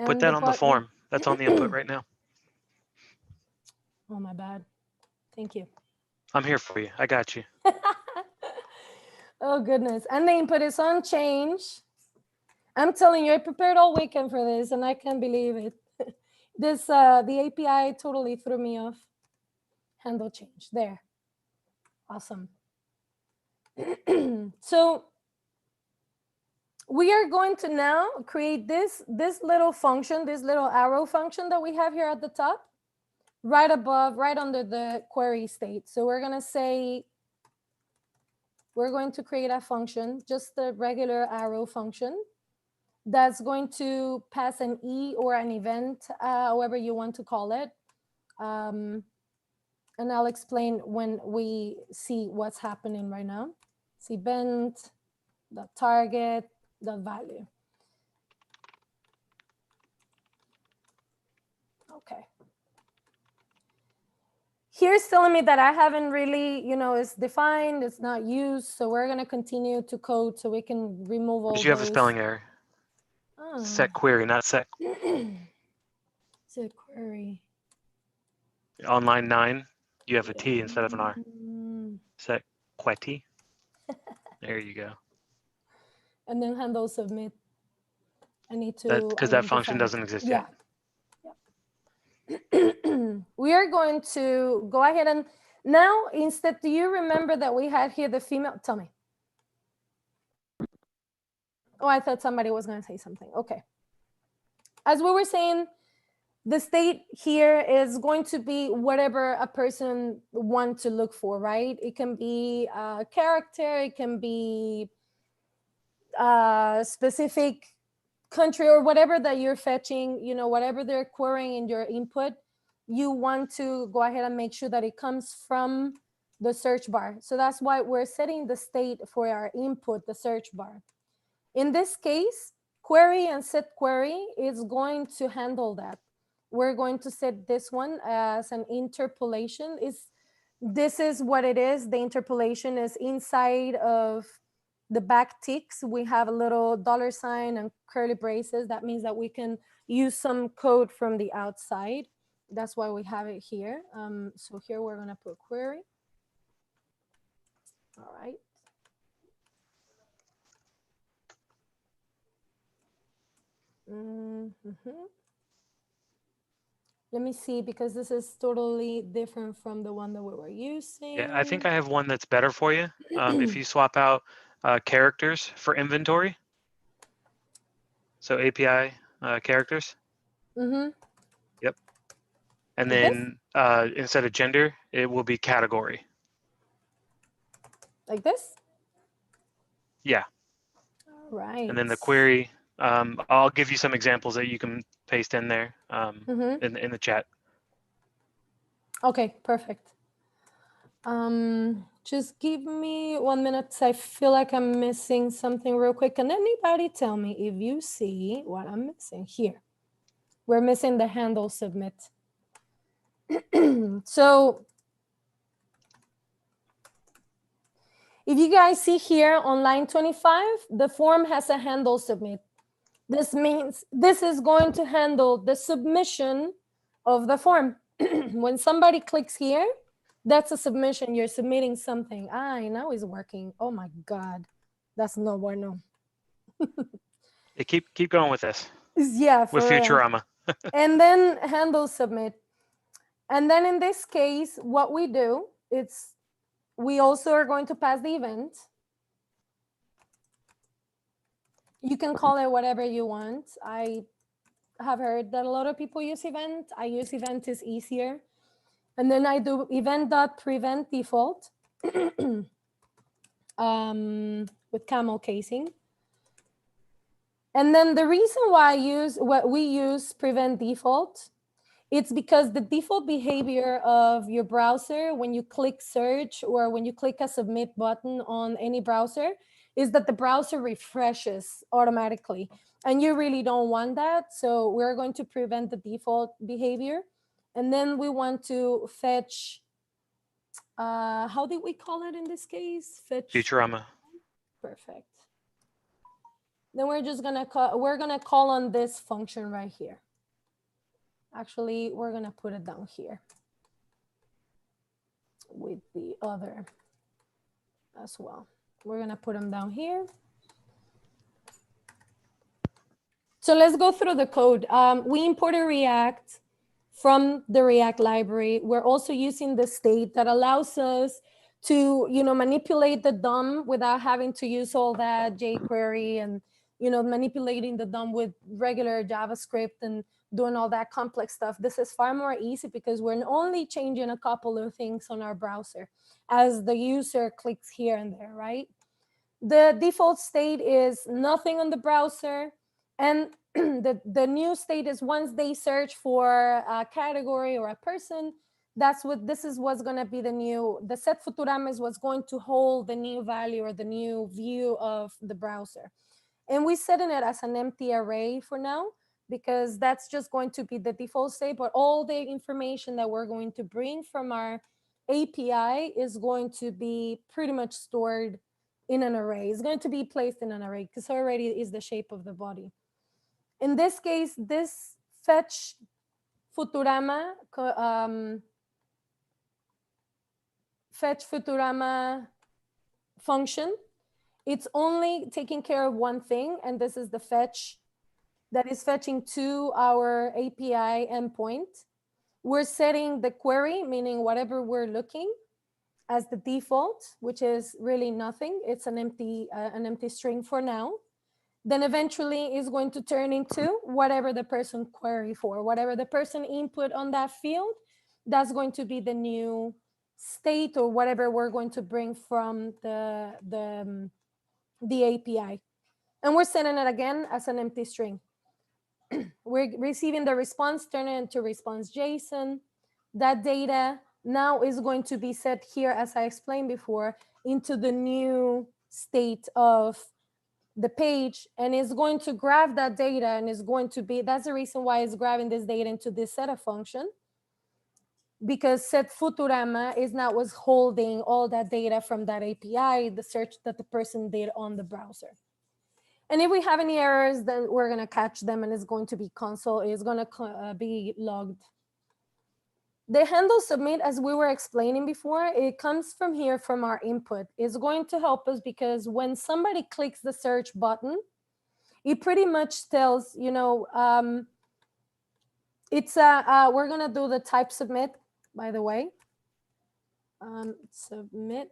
S3: Put that on the form. That's on the input right now.
S2: Oh, my bad. Thank you.
S3: I'm here for you. I got you.
S2: Oh, goodness. And the input is on change. I'm telling you, I prepared all weekend for this, and I can't believe it. The API totally threw me off. Handle change. There. Awesome. So we are going to now create this little function, this little arrow function that we have here at the top, right above, right under the query state. So we're going to say, we're going to create a function, just the regular arrow function, that's going to pass an E or an event, however you want to call it. And I'll explain when we see what's happening right now. It's event, the target, the value. Okay. Here's telling me that I haven't really, it's defined, it's not used. So we're going to continue to code so we can remove all those.
S3: You have a spelling error. Oh. Set query, not set.
S2: Set query.
S3: On line 9, you have a T instead of an R. Set query. There you go.
S2: And then handle submit. I need to.
S3: Because that function doesn't exist yet.
S2: Yeah. We are going to go ahead and Now, instead, do you remember that we had here the female? Tell me. Oh, I thought somebody was going to say something. Okay. As we were saying, the state here is going to be whatever a person wants to look for, right? It can be a character, it can be a specific country, or whatever that you're fetching, you know, whatever they're querying in your input, you want to go ahead and make sure that it comes from the search bar. So that's why we're setting the state for our input, the search bar. In this case, query and set query is going to handle that. We're going to set this one as an interpolation. This is what it is. The interpolation is inside of the back ticks. We have a little $sign and curly braces. That means that we can use some code from the outside. That's why we have it here. So here we're going to put query. All right. Let me see, because this is totally different from the one that we were using.
S3: Yeah, I think I have one that's better for you. If you swap out characters for inventory, so API characters. Yep. And
S2: Like
S3: then instead of gender, it will be category.
S2: Like this?
S3: Yeah.
S2: All right.
S3: And then the query, I'll give you some examples that you can paste in there in the chat.
S2: Okay, perfect. Just give me 1 minute. I feel like I'm missing something real quick. Can anybody tell me if you see what I'm missing here? We're missing the handle submit. So if you guys see here on line 25, the form has a handle submit. This means this is going to handle the submission of the form. When somebody clicks here, that's a submission. You're submitting something. Now it's working. Oh my God. That's no bueno.
S3: Yeah, keep going with this.
S2: Yeah, for
S3: with
S2: real.
S3: Futurama.
S2: And then handle submit. And then in this case, what we do, we also are going to pass the event. You can call it whatever you want. I have heard that a lot of people use event. I use event is easier. And then I do event.prevent default with camel casing. And then the reason why we use prevent default, it's because the default behavior of your browser when you click search or when you click a submit button on any browser is that the browser refreshes automatically. And you really don't want that. So we're going to prevent the default behavior. And then we want to fetch, how did we call it in this case? Fetch
S3: Futurama.
S2: Perfect. Then we're just gonna call on this function right here. Actually, we're gonna put it down here with the other as well. We're gonna put them down here. So let's go through the code. We imported React from the React library. We're also using the state that allows us to, manipulate the DOM without having to use all that jQuery and, manipulating the DOM with regular JavaScript and doing all that complex stuff. This is far more easy because we're only changing a couple of things on our browser as the user clicks here and there, right? The default state is nothing on the browser. And the new state is once they search for a category or a person, this is what's going to be the set Futurama is what's going to hold the new value or the new view of the browser. And we're setting it as an empty array for now, because that's just going to be the default state, but all the information that we're going to bring from our API is going to be pretty much stored in an array. It's going to be placed in an array because already is the shape of the body. In this case, this fetch Futurama function, it's only taking care of one thing, and this is the fetch that is fetching to our API endpoint. We're setting the query, meaning whatever we're looking, as the default, which is really nothing. It's an empty string for now. Then eventually is going to turn into whatever the person query for, whatever the person input on that field, that's going to be the new state or whatever we're going to bring from the API. And we're sending it again as an empty string. We're receiving the response, turning it into response JSON. That data now is going to be set here, as I explained before, into the new state of the page, and it's going to grab that data, and it's going to be, that's the reason why it's grabbing this data into this setup function, because set Futurama is now was holding all that data from that API, the search that the person did on the browser. And if we have any errors, then we're going to catch them, and it's going to be console, it's going to be logged. The handle submit, as we were explaining before, it comes from here from our input. It's going to help us because when somebody clicks the search button, it pretty much tells, you know, we're going to do the type submit, by the way. Submit.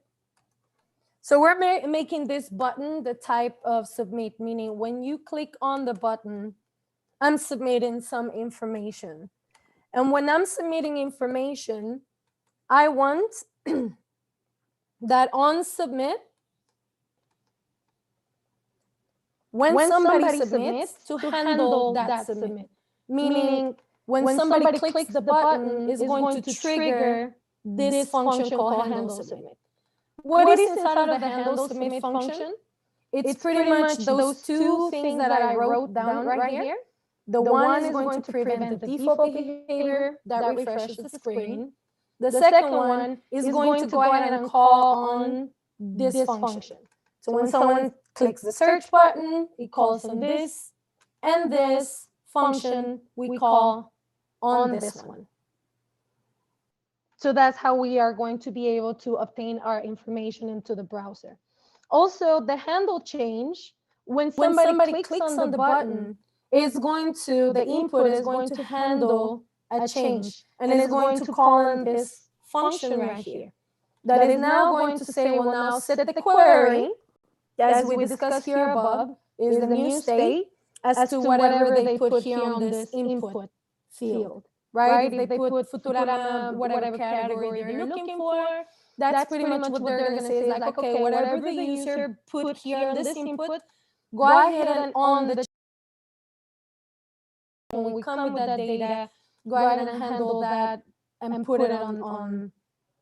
S2: So we're making this button the type of submit, meaning when you click on the button, I'm submitting some information. And when I'm submitting information, I want that on submit, when somebody submits, to handle that submit. Meaning, when somebody clicks the button, it's going to trigger this function called handle submit. What is inside of the handle submit function? It's pretty much those two things that I wrote down right here. The one is going to prevent the default behavior that refreshes the screen. The second one is going to go ahead and call on this function. So when someone clicks the search button, it calls on this, and this function we call on this one. So that's how we are going to be able to obtain our information into the browser. Also, the handle change, when somebody clicks on the button, is going to, the input is going to handle a change, and it's going to call on this function right here. That is now going to say, well, now set the query, as we discussed here above, is the new state as to whatever they put here on this input field, right? If they put Futurama, whatever category they're looking for, that's pretty much what they're going to say is like, okay, whatever the user put here on this input, go ahead and on the when we come with that data, go ahead and handle that and put it on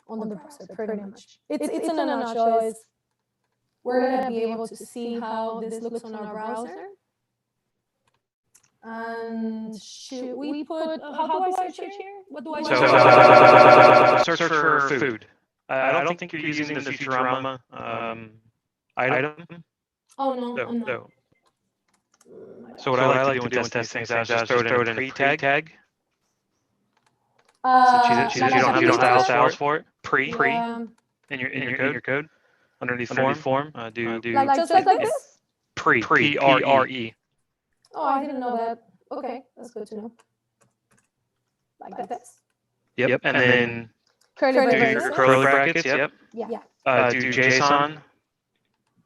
S2: the browser, pretty much. It's in a nutshell. We're going to be able to see how this looks on our browser. And should we put, how do I search here? What do I
S3: search for food. I don't think you're using the Futurama item.
S2: Oh, no.
S3: No. So what I like to do when test things out is just throw it in a pre-tag. Since you don't have styles for it. In your code. Underneath form. Do
S2: just like this?
S3: P-R-E.
S2: Oh, I didn't know that. Okay, that's good to know. Like this.
S3: Yep. And then
S2: curly
S3: brackets. Yep.
S2: Yeah.
S3: Do JSON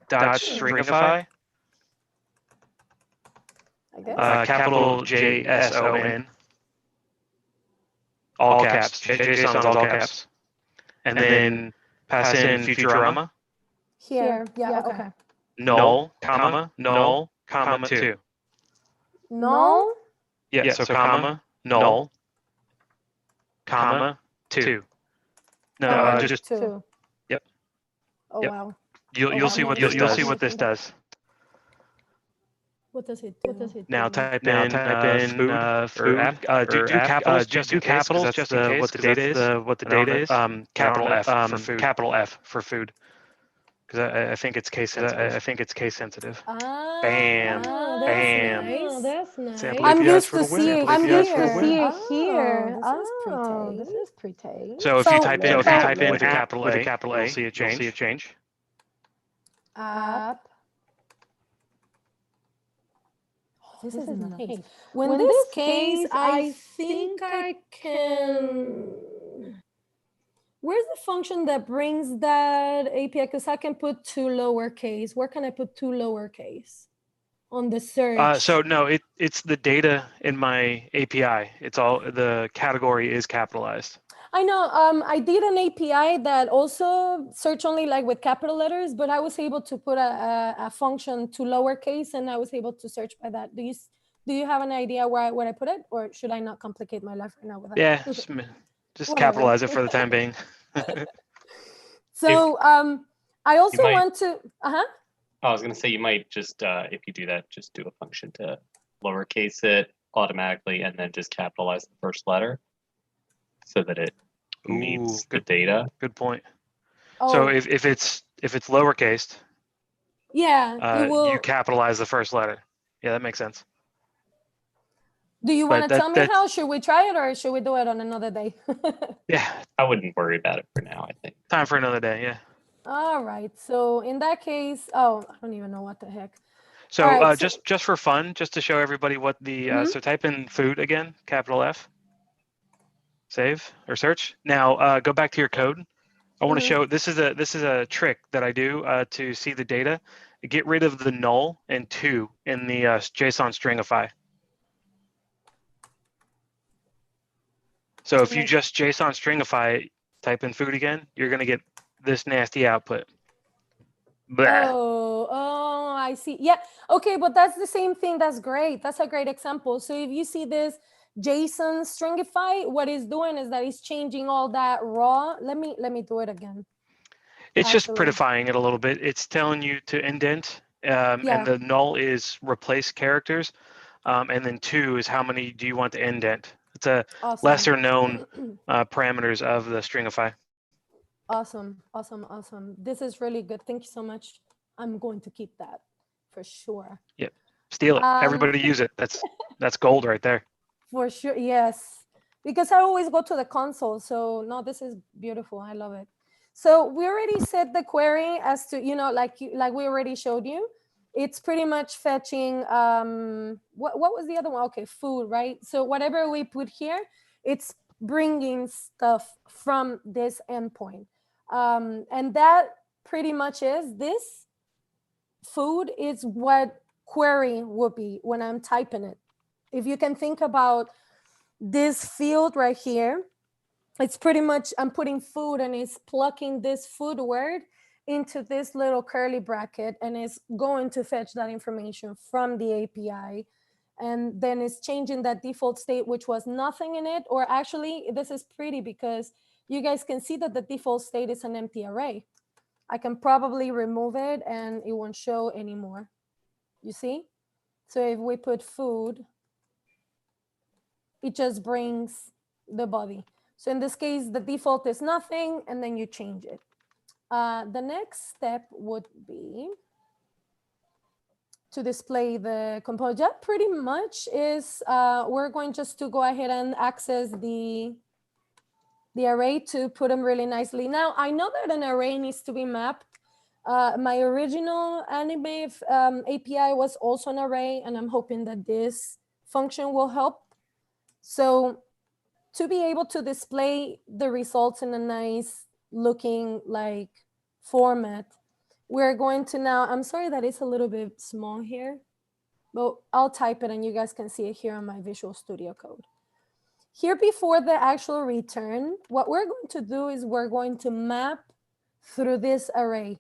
S3: dot stringify. Capital JSON. All caps. JSON is all caps. And then pass in Futurama.
S2: Here. Yeah. Okay.
S3: Null, comma, 2.
S2: Null?
S3: Yeah, so comma, null, comma, 2. No, just
S2: 2.
S3: Yep.
S2: Oh,
S3: yep.
S2: Wow.
S3: You'll see what this does.
S2: What does it do?
S3: Now type in food or app. Do capitals just in capitals. Just what the data is. What the data is. Capital F for food. Because I think it's case sensitive. Bam.
S2: That's nice.
S3: I'm
S2: used to see it here.
S3: Oh,
S2: this is pretty.
S3: So if you type in with a capital A, you'll see a change.
S2: App. This is nice. In this case, I think I can. where's the function that brings that API? Because I can put 2 lowercase. Where can I put 2 lowercase? On the search.
S3: So no, it's the data in my API. It's all, the category is capitalized.
S2: I know. I did an API that also search only like with capital letters, but I was able to put a function to lowercase, and I was able to search by that. Do you have an idea where I put it, or should I not complicate my life right now with that?
S3: Yeah, just capitalize it for the time being.
S2: So I also want to.
S5: I was going to say you might just, if you do that, just do a function to lowercase it automatically and then just capitalize the first letter so that it meets the data.
S3: Good point.
S2: Oh.
S3: So if it's lowercased,
S2: yeah, it will.
S3: You capitalize the first letter. Yeah, that makes sense.
S2: Do you want to tell me how? Should we try it, or should we do it on another day?
S3: Yeah,
S5: I wouldn't worry about it for now, I think.
S3: Time for another day, yeah.
S2: All right. So in that case, I don't even know what the heck.
S3: So,
S2: right,
S3: just for fun, just to show everybody what the so type in food again, capital F. Save or search. Now go back to your code. I want to show this is a trick that I do to see the data. Get rid of the null and 2 in the JSON stringify. So if you just JSON stringify, type in food again, you're going to get this nasty output. Blah.
S2: Oh, I see. Yeah. Okay, but that's the same thing. That's great. That's a great example. So if you see this JSON stringify, what it's doing is that it's changing all that raw. Let me do it again.
S3: It's just prettifying it a little bit. It's telling you to indent, and the null is replace characters, and then 2 is how many do you want to indent. It's a lesser known parameters of the stringify.
S2: Awesome. This is really good. Thank you so much. I'm going to keep that for sure.
S3: Yep. Steal it. Everybody use it. That's gold right there.
S2: For sure. Yes. Because I always go to the console. So no, this is beautiful. I love it. So we already set the query as to, like we already showed you. It's pretty much fetching, what was the other one? Okay, food, right? So whatever we put here, it's bringing stuff from this endpoint. And that pretty much is this food is what query would be when I'm typing it. If you can think about this field right here, it's pretty much I'm putting food and it's plucking this food word into this little curly bracket, and it's going to fetch that information from the API. And then it's changing that default state, which was nothing in it. Or actually, this is pretty because you guys can see that the default state is an empty array. I can probably remove it and it won't show anymore. You see? So if we put food, it just brings the body. So in this case, the default is nothing, and then you change it. The next step would be to display the component. That pretty much is, we're going just to go ahead and access the array to put them really nicely. Now, I know that an array needs to be mapped. My original anime API was also an array, and I'm hoping that this function will help. So to be able to display the results in a nice looking like format, we're going to now, I'm sorry that it's a little bit small here, but I'll type it and you guys can see it here on my Visual Studio Code. Here before the actual return, what we're going to do is we're going to map through this array.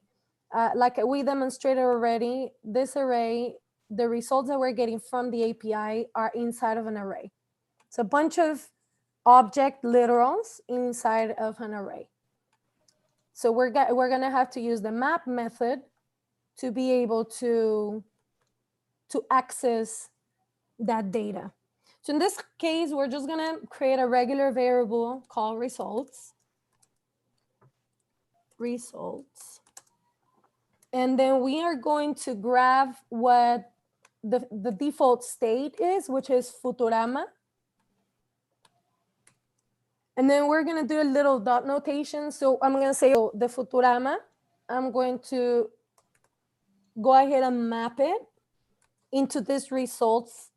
S2: Like we demonstrated already, this array, the results that we're getting from the API are inside of an array. It's a bunch of object literals inside of an array. So we're going to have to use the map method to be able to access that data. So in this case, we're just going to create a regular variable called results. And then we are going to grab what the default state is, which is Futurama. And then we're going to do a little dot notation. So I'm going to say the Futurama. I'm going to go ahead and map it into this results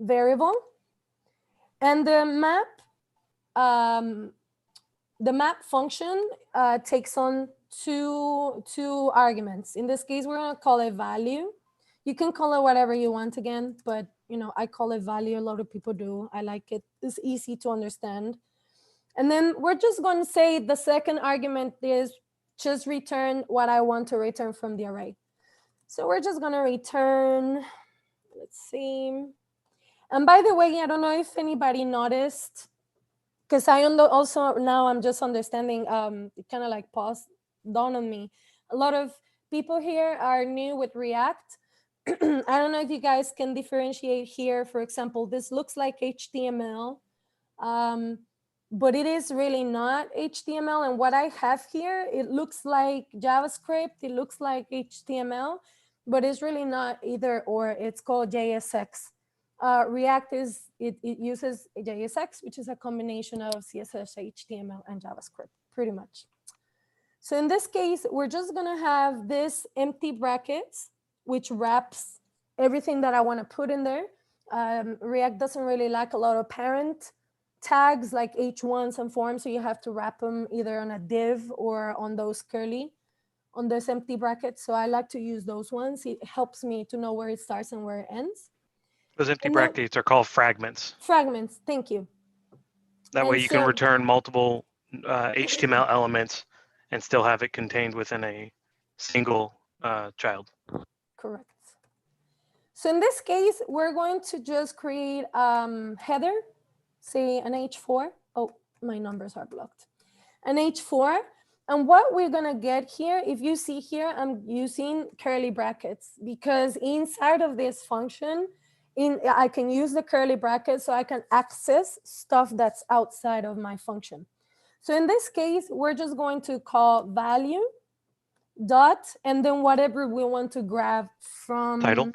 S2: variable. And the map the map function takes on two arguments. In this case, we're going to call it value. You can call it whatever you want again, but I call it value. A lot of people do. I like it. It's easy to understand. And then we're just going to say the second argument is just return what I want to return from the array. So we're just going to return, let's see. And by the way, I don't know if anybody noticed, because I also now I'm just understanding, it kind of like dawned on me. A lot of people here are new with React. I don't know if you guys can differentiate here. For example, this looks like HTML, but it is really not HTML. And what I have here, it looks like JavaScript, it looks like HTML, but it's really not either or. It's called JSX. React it uses JSX, which is a combination of CSS, HTML, and JavaScript, pretty much. So in this case, we're just gonna have this empty brackets, which wraps everything that I want to put in there. React doesn't really like a lot of parent tags like H1s and forms, so you have to wrap them either on a div or on those on those empty brackets. So I like to use those ones. It helps me to know where it starts and where it ends.
S3: Those empty brackets are called fragments.
S2: Fragments, thank you.
S3: That way you can return multiple HTML elements and still have it contained within a single child.
S2: Correct. So in this case, we're going to just create header, say an H4. Oh, my numbers are blocked. An H4. And what we're going to get here, if you see here, I'm using curly brackets because inside of this function, I can use the curly brackets so I can access stuff that's outside of my function. So in this case, we're just going to call value dot and then whatever we want to grab from
S3: title.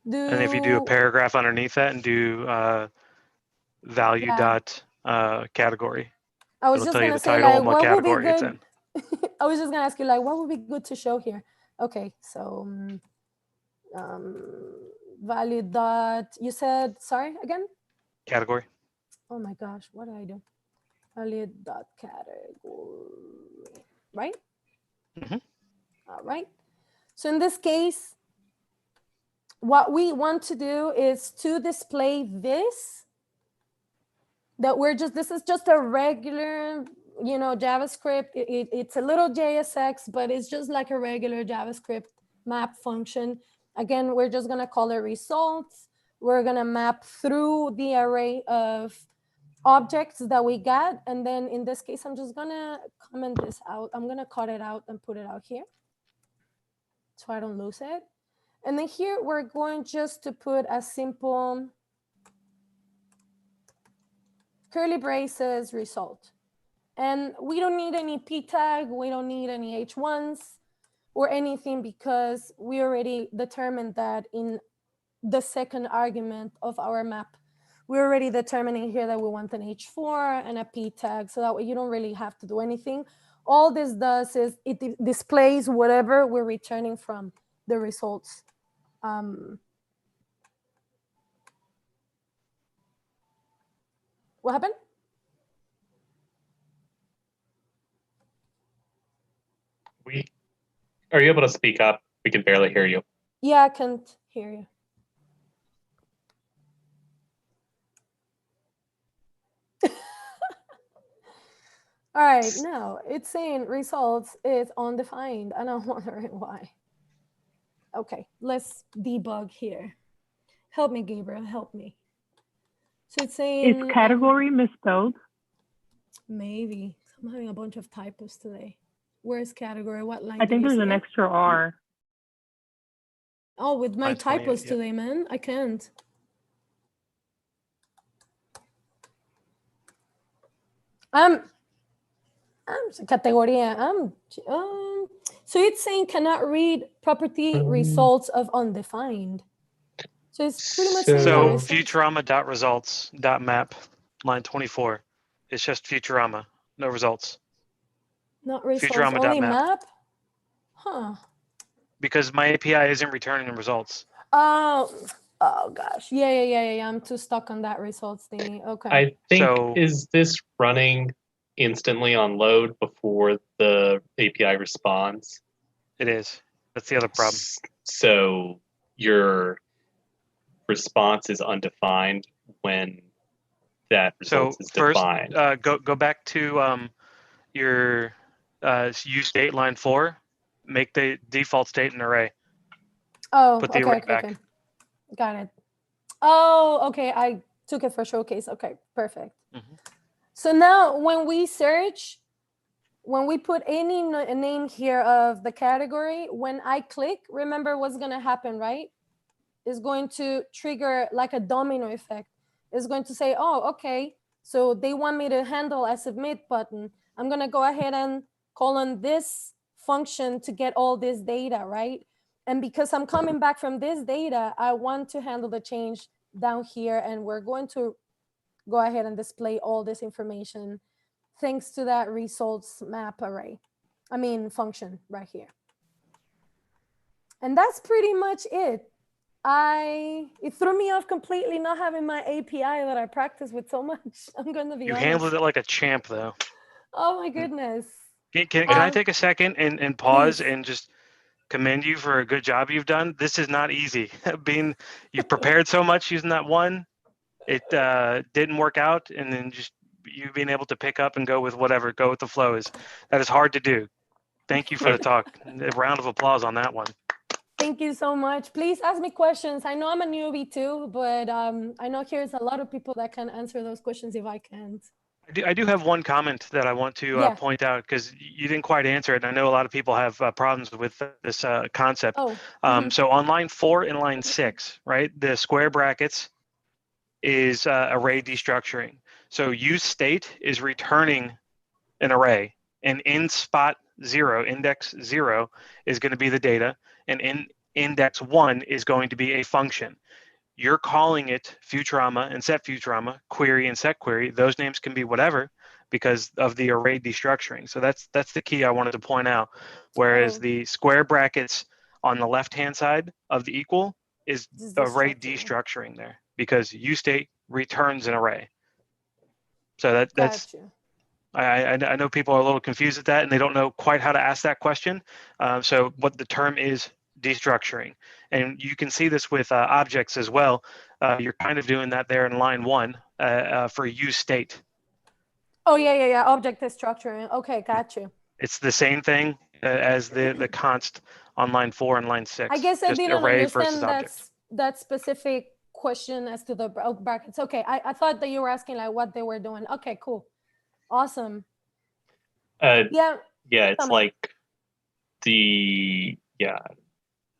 S2: Yeah.
S3: And if you do a paragraph underneath that and do value dot category,
S2: I was
S3: it'll
S2: just
S3: tell you
S2: gonna
S3: the
S2: say,
S3: title
S2: like,
S3: and what
S2: what would be
S3: category it's
S2: good?
S3: in.
S2: I was just gonna ask you, like, what would be good to show here? Okay, so value dot, you said, sorry, again?
S3: Category.
S2: Oh my gosh, what did I do? Value dot category, right?
S3: Mm-hmm. All
S2: right. So in this case, what we want to do is to display this, that this is just a regular, JavaScript. It's a little JSX, but it's just like a regular JavaScript map function. Again, we're just gonna call it results. We're gonna map through the array of objects that we got. And then in this case, I'm just gonna comment this out. I'm gonna cut it out and put it out here so I don't lose it. And then here, we're going just to put a simple curly braces result. And we don't need any p tag. We don't need any h1s or anything because we already determined that in the second argument of our map. We're already determining here that we want an h4 and a p tag. So that way you don't really have to do anything. All this does is it displays whatever we're returning from the results. What happened?
S5: Are you able to speak up? We can barely hear you.
S2: Yeah, I can't hear you. All right, now it's saying results is undefined, and I'm wondering why. Okay, let's debug here. Help me, Gabriel, help me. So it's saying...
S7: Is category misspelled?
S2: Maybe. I'm having a bunch of typos today. Where's category? What line?
S7: I think there's an extra R.
S2: Oh, with my typos today, man. I can't. Categoría. So it's saying cannot read property results of undefined. So it's pretty much
S3: so Futurama.results.map line 24. It's just Futurama, no results.
S2: Not results, only map? Huh.
S3: Because my API isn't returning the results.
S2: Oh, Oh gosh, yeah. I'm too stuck on that results thingy. Okay.
S5: I think,
S3: So-
S5: is this running instantly on load before the API responds?
S3: It is. That's the other problem.
S5: So your response is undefined when that result
S3: So
S5: is
S3: first,
S5: defined.
S3: go back to your use state line 4. Make the default state an array.
S2: Oh,
S3: Put the
S2: okay,
S3: array
S2: okay,
S3: back.
S2: okay. Got it. Oh, okay. I took it for showcase. Okay, perfect.
S3: Mhm.
S2: So now when we search, when we put any name here of the category, when I click, remember what's going to happen, right? It's going to trigger like a domino effect. It's going to say, oh, okay, so they want me to handle a submit button. I'm going to go ahead and call on this function to get all this data, right? And because I'm coming back from this data, I want to handle the change down here, and we're going to go ahead and display all this information thanks to that results map array. I mean, function right here. And that's pretty much it. It threw me off completely not having my API that I practice with so much. I'm going to be
S3: You
S2: honest.
S3: handled it like a champ, though.
S2: Oh my goodness.
S3: Can I
S2: Um,
S3: take a second and pause
S2: please.
S3: and just commend you for a good job you've done? This is not easy. You've prepared so much using that one. It didn't work out, and then just you being able to pick up and go with whatever, go with the flow that is hard to do. Thank you for the talk. A round of applause on that one.
S2: Thank you so much. Please ask me questions. I know I'm a newbie too, but I know here's a lot of people that can answer those questions if I can't.
S3: I do have one comment that I want to
S2: Yeah.
S3: point out, because you didn't quite answer it. I know a lot of people have problems with this concept.
S2: Oh.
S3: So on line 4 and line 6, right, the square brackets is array destructuring. So use state is returning an array, and in spot 0, index 0 is going to be the data, and in index 1 is going to be a function. You're calling it Futurama and set Futurama, query and set query. Those names can be whatever because of the array destructuring. So that's the key I wanted to point out. Whereas the square brackets on the left-hand side of the equal is array destructuring there, because useState returns an array. So that's
S2: Gotcha.
S3: I know people are a little confused at that, and they don't know quite how to ask that question. So what the term is destructuring, and you can see this with objects as well. You're kind of doing that there in line 1 for use state.
S2: Oh yeah. Object destructuring. Okay, got you.
S3: It's the same thing as the const on line 4 and line 6.
S2: I guess I
S3: just
S2: didn't
S3: array versus
S2: understand
S3: object.
S2: that specific question as to the brackets. Okay, I thought that you were asking like what they were doing. Okay, cool, awesome. Yeah,
S5: it's like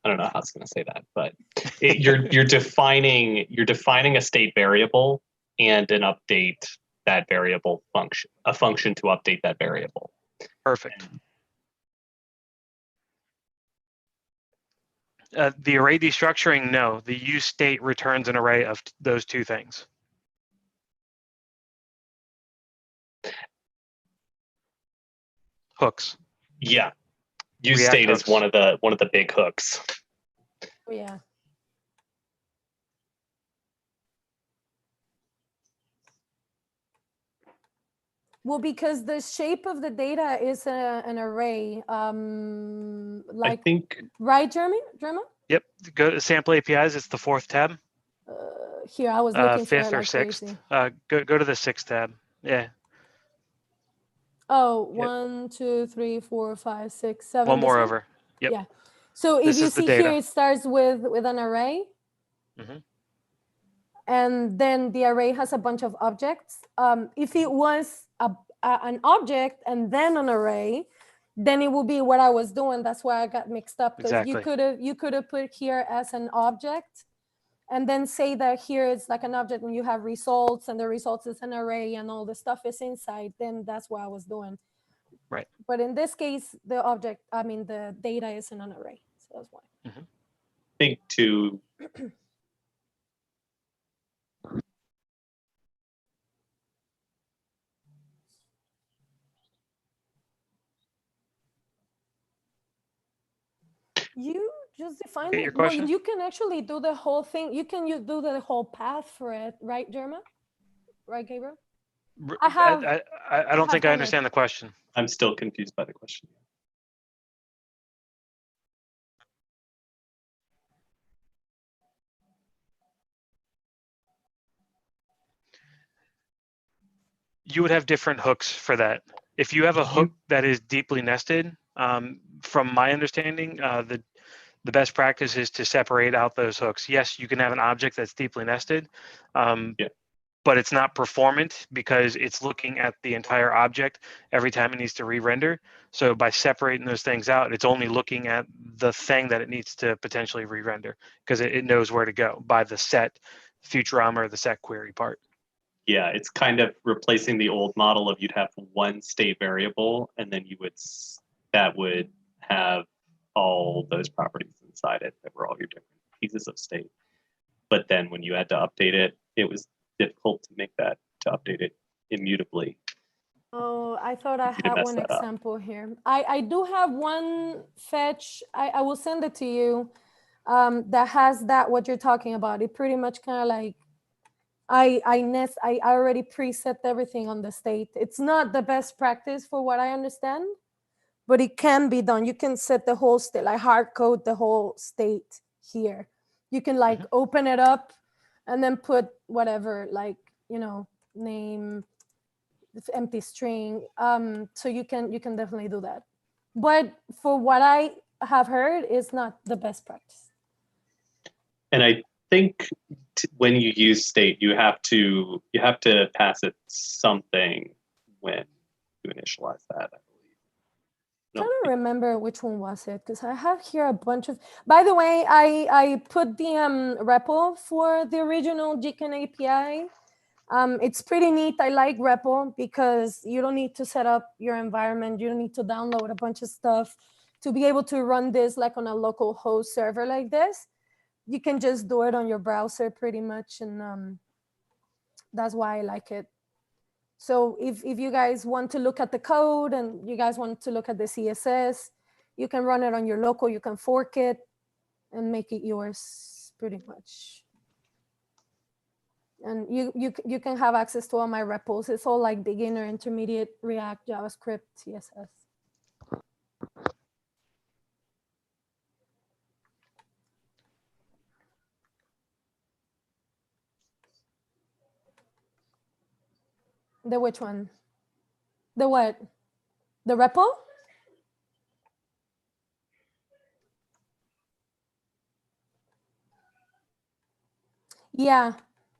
S5: I don't know how I was going to say that, but you're defining a state variable and an update that variable function, a function to update that variable.
S3: Perfect. The array destructuring, no. The use state returns an array of those two things. Hooks.
S5: Yeah, use
S3: React
S5: state
S3: hooks.
S5: is one of the big hooks.
S2: Yeah. Well, because the shape of the data is an array, like,
S5: I think,
S2: right, Jeremy?
S3: Yep. Go to sample APIs. It's the 4th tab.
S2: Here, I was looking for it
S3: 5th or
S2: like
S3: 6th.
S2: crazy.
S3: Go to the 6th tab. Yeah.
S2: Oh, 1, 2, 3, 4, 5, 6, 7.
S3: One more over. Yep.
S2: Yeah. So if
S3: This
S2: you
S3: is the
S2: see
S3: data.
S2: here, it starts with an array.
S3: Mm-hmm.
S2: And then the array has a bunch of objects. If it was an object and then an array, then it will be what I was doing. That's why I got mixed up, because
S3: Exactly.
S2: you could have put here as an object and then say that here it's like an object and you have results, and the results is an array and all the stuff is inside. Then that's what I was doing.
S3: Right.
S2: But in this case, the data is in an array. So that's why.
S3: Mm-hmm.
S5: I think to
S2: just define
S3: Get
S2: it.
S3: your
S2: Well,
S3: question?
S2: you can actually do the whole thing. You can do the whole path for it, right, Jerma? Right, Gabriel? I have.
S3: I don't think I
S2: done it.
S3: understand the question.
S5: I'm still confused by the question.
S3: You would have different hooks for that. If you have a hook that is deeply nested, from my understanding, the best practice is to separate out those hooks. Yes, you can have an object that's deeply nested, but it's not performant because it's looking at the entire object every time it needs to re-render. So by separating those things out, it's only looking at the thing that it needs to potentially re-render because it knows where to go by the set Futurama or the set query part.
S5: Yeah, it's kind of replacing the old model of you'd have one state variable, and then that would have all those properties inside it that were all your different pieces of state. But then when you had to update it, it was difficult to update it immutably.
S2: Oh, I thought I had one example here. I do have one fetch. I will send it to you that has what you're talking about. It pretty much kind of like I already preset everything on the state. It's not the best practice for what I understand, but it can be done. You can set the whole state, like hard code the whole state here. You can like open it up and then put whatever, like, name, empty string. So you can definitely do that. But for what I have heard, it's not the best practice. And
S5: I think when you use state, you have to pass it something when you initialize that. I believe.
S2: I don't remember which one was it because I have here a bunch of. By the way, I put the REPL for the original Gcon API. It's pretty neat. I like REPL because you don't need to set up your environment. You don't need to download a bunch of stuff to be able to run this like on a local host server like this. You can just do it on your browser pretty much, and that's why I like it. So if you guys want to look at the code and you guys want to look at the CSS, you can run it on your local, you can fork it and make it yours pretty much. And you can have access to all my repos. It's all like beginner, intermediate, React, JavaScript, CSS. The which one? The what? The REPL? Yeah,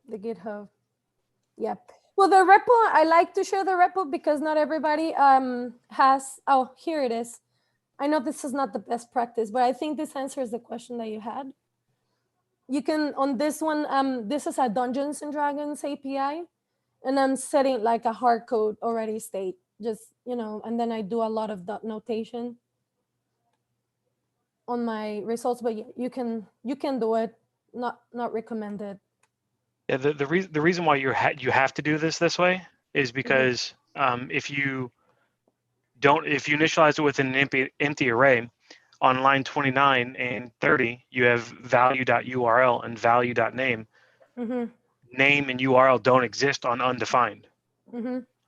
S2: the GitHub. Yep. Well, the REPL, I like to share the REPL because not everybody has. Oh, here it is. I know this is not the best practice, but I think this answers the question that you had. You can, on this one, this is a Dungeons and Dragons API. And I'm setting like a hard code already state, just, and then I do a lot of dot notation on my results, but you can do it, not recommended.
S3: Yeah, the reason why you have to do this way is because if you initialize it with an empty array, on line 29 and 30, you have value.url and value.name. Name and URL don't exist on undefined.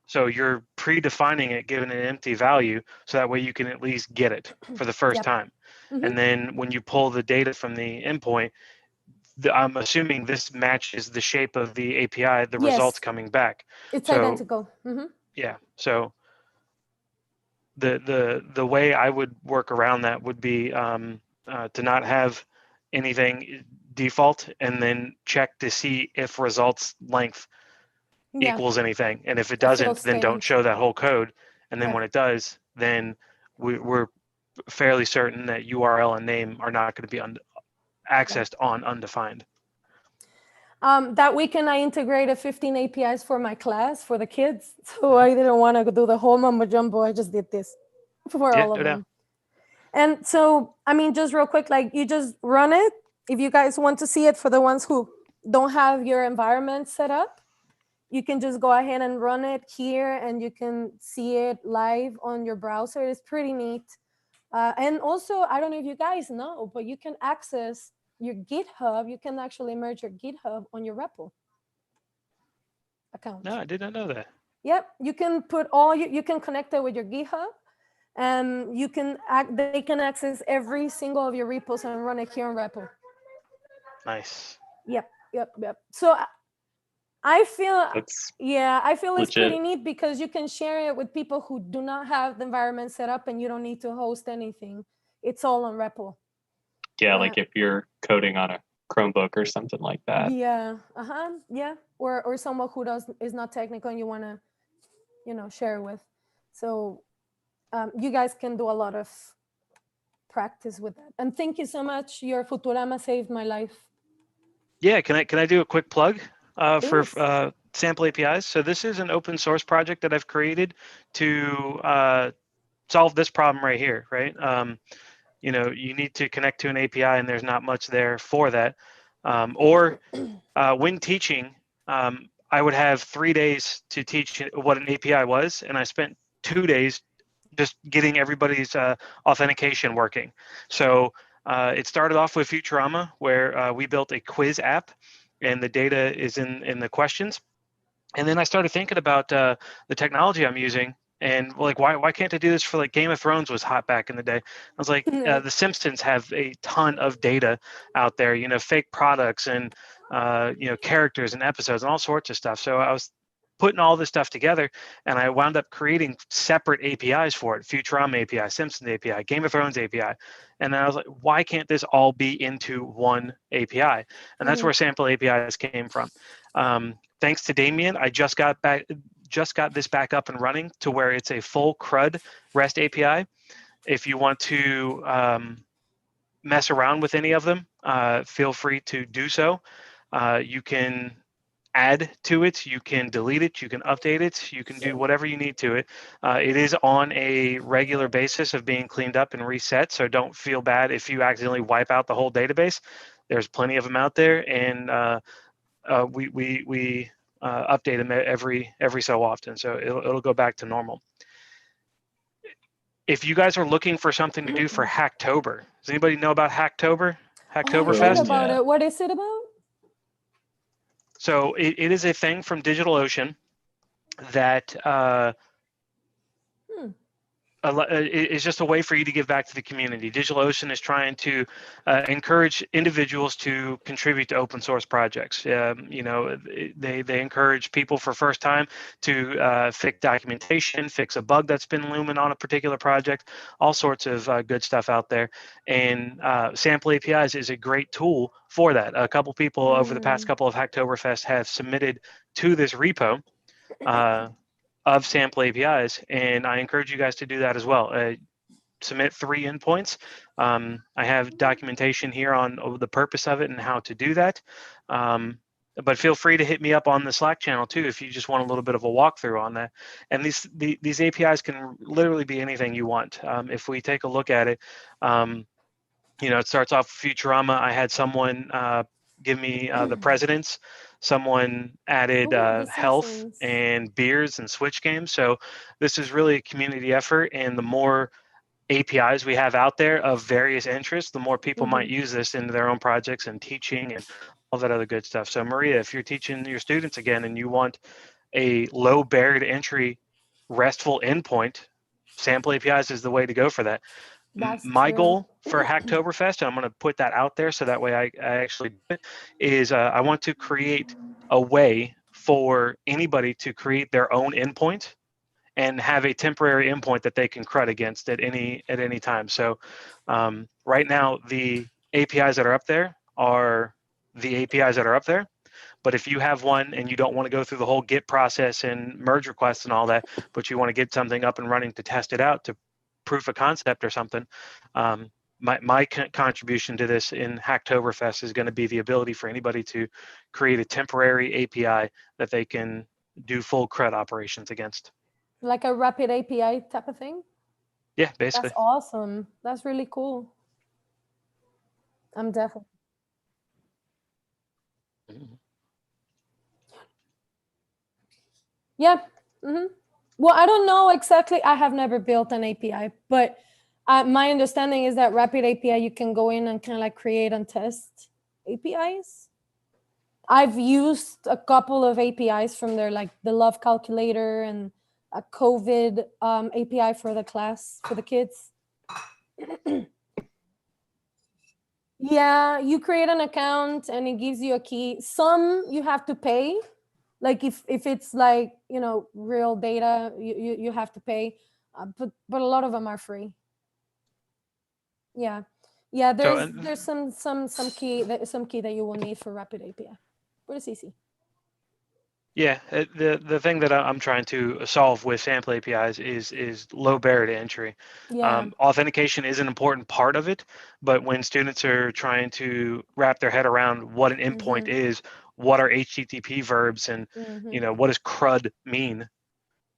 S3: So you're predefining it, given an empty value, so that way you can at least get it for the first time. And then when you pull the data from the endpoint, I'm assuming this matches the shape of the API, the results coming back.
S2: It's identical.
S3: Yeah. So the way I would work around that would be to not have anything default and then check to see if results length equals anything. And if it doesn't, then don't show that whole code. And then when it does, then we're fairly certain that URL and name are not going to be accessed on undefined.
S2: That weekend, I integrated 15 APIs for my class, for the kids. So I didn't want to do the whole mumbo jumbo. I just did this for all of them. And so, I mean, just real quick, like you just run it. If you guys want to see it, for the ones who don't have your environment set up, you can just go ahead and run it here and you can see it live on your browser. It's pretty neat. And also, I don't know if you guys know, but you can access your GitHub. You can actually merge your GitHub on your repo account.
S3: No, I did not know that.
S2: Yep, you can put you can connect it with your GitHub, and you can they can access every single of your repos and run it here on repo.
S3: Nice.
S2: Yep. So I feel,
S5: That's
S2: I feel it's
S5: legit.
S2: pretty neat because you can share it with people who do not have the environment set up, and you don't need to host anything. It's all on repo.
S5: Yeah, like if you're coding on a Chromebook or something like that.
S2: Yeah. Yeah. Or someone who is not technical and you want to, share with. So you guys can do a lot of practice with that. And thank you so much. Your Futurama saved my life.
S3: Yeah, can I do a quick plug for
S2: Please.
S3: sample APIs? So this is an open source project that I've created to solve this problem right here, right? You need to connect to an API and there's not much there for that. When teaching, I would have 3 days to teach what an API was, and I spent 2 days just getting everybody's authentication working. So it started off with Futurama, where we built a quiz app, and the data is in the questions. And then I started thinking about the technology I'm using, and like, why can't I do this for, like, Game of Thrones was hot back in the day. I was like, The Simpsons have a ton of data out there, fake products and characters and episodes and all sorts of stuff. So I was putting all this stuff together, and I wound up creating separate APIs for it: Futurama API, Simpsons API, Game of Thrones API. And then I was like, why can't this all be into one API? And that's where sample APIs came from. Thanks to Damien, I just got this back up and running to where it's a full CRUD REST API. If you want to mess around with any of them, feel free to do so. You can add to it, you can delete it, you can update it, you can do whatever you need to it. It is on a regular basis of being cleaned up and reset, so don't feel bad if you accidentally wipe out the whole database. There's plenty of them out there, and we update them every so often, so it'll go back to normal. If you guys are looking for something to do for Hacktober, does anybody know about Hacktoberfest?
S2: I heard about it. What is it about?
S3: So it is a thing from DigitalOcean that is just a way for you to give back to the community. DigitalOcean is trying to encourage individuals to contribute to open source projects. They encourage people for first time to fix documentation, fix a bug that's been looming on a particular project, all sorts of good stuff out there. And Sample APIs is a great tool for that. A couple people over the past couple of Hacktoberfest have submitted to this repo of sample APIs, and I encourage you guys to do that as well. Submit 3 endpoints. I have documentation here on the purpose of it and how to do that. But feel free to hit me up on the Slack channel too if you just want a little bit of a walkthrough on that. And these APIs can literally be anything you want. If we take a look at it, it starts off Futurama. I had someone give me the presidents. Someone added health and beers and Switch games. So this is really a community effort, and the more APIs we have out there of various interests, the more people might use this in their own projects and teaching and all that other good stuff. So Maria, if you're teaching your students again and you want a low barrier to entry RESTful endpoint, sample APIs is the way to go for that. My goal for Hacktoberfest, and I'm going to put that out there so that way I actually do it, is I want to create a way for anybody to create their own endpoint and have a temporary endpoint that they can CRUD against at any time. So right now, the APIs that are up there are the APIs that are up there. But if you have one and you don't want to go through the whole Git process and merge requests and all that, but you want to get something up and running to test it out, to proof of concept or something, my contribution to this in Hacktoberfest is going to be the ability for anybody to create a temporary API that they can do full CRUD operations against.
S2: Like a rapid API type of thing?
S3: Yeah, basically.
S2: That's awesome. That's really cool. I'm definitely. Yeah. Well, I don't know exactly. I have never built an API, but My understanding is that Rapid API, you can go in and kind of like create and test APIs. I've used a couple of APIs from there, like the Love Calculator and a COVID API for the class, for the kids. Yeah, you create an account and it gives you a key. Some you have to pay. Like if it's like, you know, real data, you have to pay. But a lot of them are free. Yeah. Yeah, there's some key that you will need for Rapid API. But it's easy.
S3: Yeah, the thing that I'm trying to solve with sample APIs is low barrier to entry.
S2: Yeah.
S3: Authentication is an important part of it, but when students are trying to wrap their head around what an endpoint is, what are HTTP verbs, and you know, what does CRUD mean,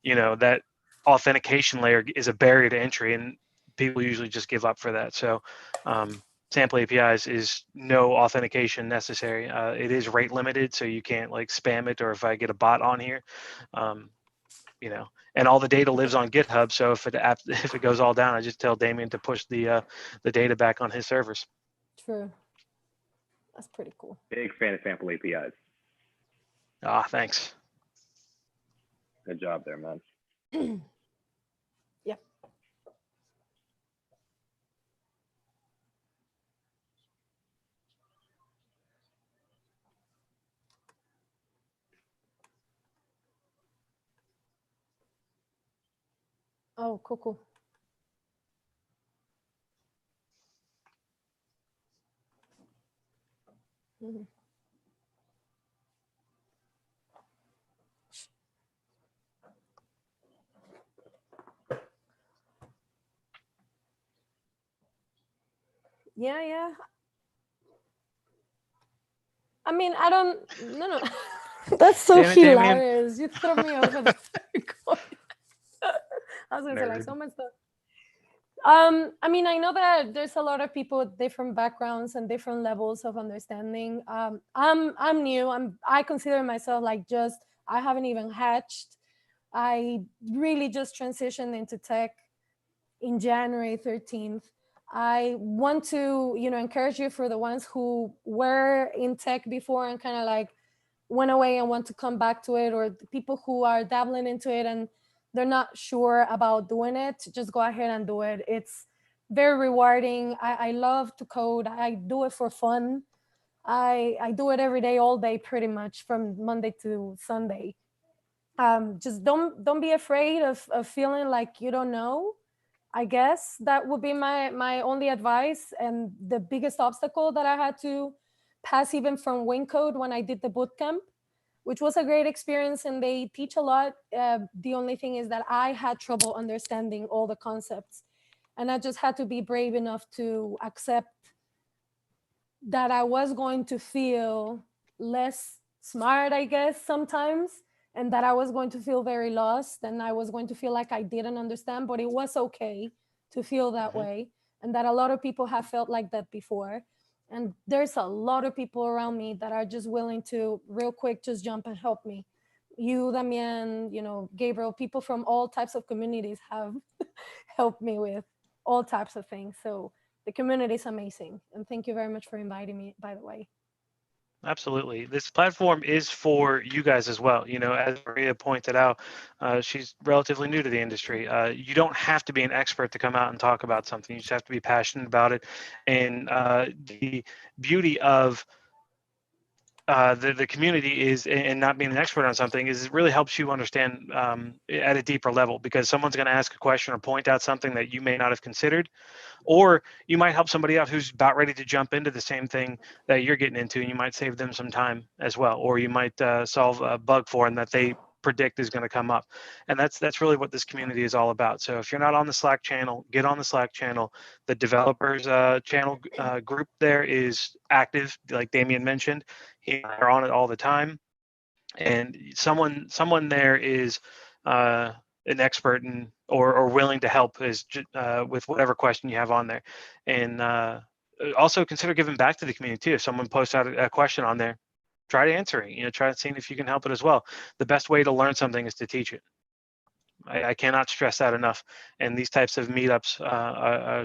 S3: you know, that authentication layer is a barrier to entry, and people usually just give up for that. So sample APIs is no authentication necessary. It is rate limited, so you can't like spam it, or if I get a bot on here, you know, and all the data lives on GitHub. So if it goes all down, I just tell Damien to push the data back on his servers.
S2: True. That's pretty cool.
S8: Big fan of sample APIs.
S3: Ah, thanks.
S8: Good job there, man.
S2: Yep. Oh, cool. Yeah. I mean, I don't. No. That's so hilarious. You throw me over the third coin. I was gonna say like so much stuff. I mean, I know that there's a lot of people with different backgrounds and different levels of understanding. I'm new. I consider myself like I haven't even hatched. I really just transitioned into tech in January 13th. I want to, encourage you, for the ones who were in tech before and kind of like went away and want to come back to it, or the people who are dabbling into it and they're not sure about doing it, just go ahead and do it. It's very rewarding. I love to code. I do it for fun. I do it every day, all day, pretty much from Monday to Sunday. Just don't be afraid of feeling like you don't know. I guess that would be my only advice, and the biggest obstacle that I had to pass even from WinCode when I did the bootcamp, which was a great experience and they teach a lot. The only thing is that I had trouble understanding all the concepts, and I just had to be brave enough to accept that I was going to feel less smart, I guess, sometimes, and that I was going to feel very lost and I was going to feel like I didn't understand, but it was okay to feel that way, and that a lot of people have felt like that before. And there's a lot of people around me that are just willing to real quick just jump and help me. You, Damian, Gabriel, people from all types of communities have helped me with all types of things. So the community is amazing. And thank you very much for inviting me, by the way.
S3: Absolutely. This platform is for you guys as well. As Maria pointed out, she's relatively new to the industry. You don't have to be an expert to come out and talk about something. You just have to be passionate about it. And the beauty of the community is, and not being an expert on something, is it really helps you understand at a deeper level, because someone's going to ask a question or point out something that you may not have considered, or you might help somebody out who's about ready to jump into the same thing that you're getting into, and you might save them some time as well, or you might solve a bug for them that they predict is going to come up. And that's really what this community is all about. So if you're not on the Slack channel, get on the Slack channel. The developers channel group there is active, like Damien mentioned. They're on it all the time, and someone there is an expert or willing to help is with whatever question you have on there. And also consider giving back to the community too. If someone posts out a question on there, try to answer it. Try seeing if you can help it as well. The best way to learn something is to teach it. I cannot stress that enough. And these types of meetups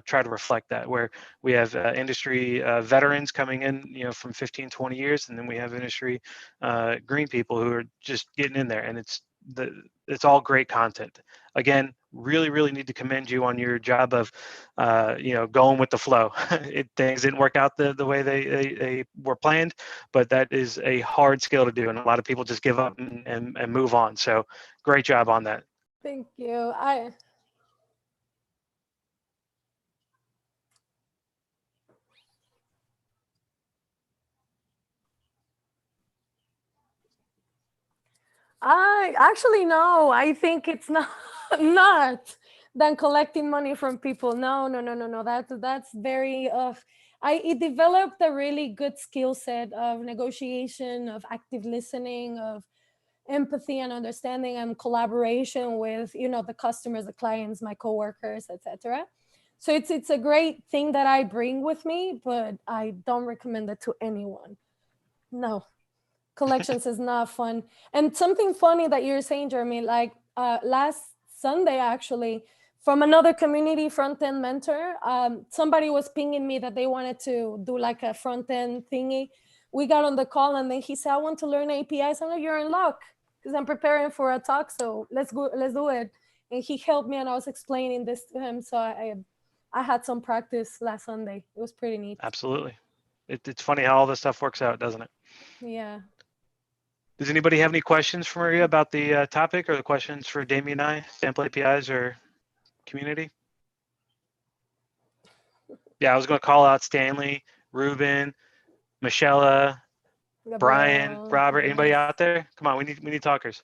S3: try to reflect that, where we have industry veterans coming in, you know, from 15, 20 years, and then we have industry green people who are just getting in there, and it's all great content. Again, really need to commend you on your job of, you know, going with the flow. Things didn't work out the way they were planned, but that is a hard skill to do, and a lot of people just give up and move on. So great job on that.
S2: Thank you. I actually no. I think it's not than collecting money from people. No. That's very it developed a really good skill set of negotiation, of active listening, of empathy and understanding and collaboration with, you know, the customers, the clients, my coworkers, etc. So it's a great thing that I bring with me, but I don't recommend it to anyone. No. Collections is not fun. And something funny that you're saying, Jeremy, like last Sunday, actually, from another community front-end mentor, somebody was pinging me that they wanted to do like a front-end thingy. We got on the call and then he said, I want to learn APIs. I'm like, you're in luck because I'm preparing for a talk. So let's do it. And he helped me and I was explaining this to him. So I had some practice last Sunday. It was pretty neat.
S3: Absolutely. It's funny how all this stuff works out, doesn't it?
S2: Yeah.
S3: Does anybody have any questions for Maria about the topic, or the questions for Damien and I, sample APIs or community? Yeah, I was going to call out Stanley, Ruben, Michelle, Brian, Robert. Anybody out there? Come on, we need talkers.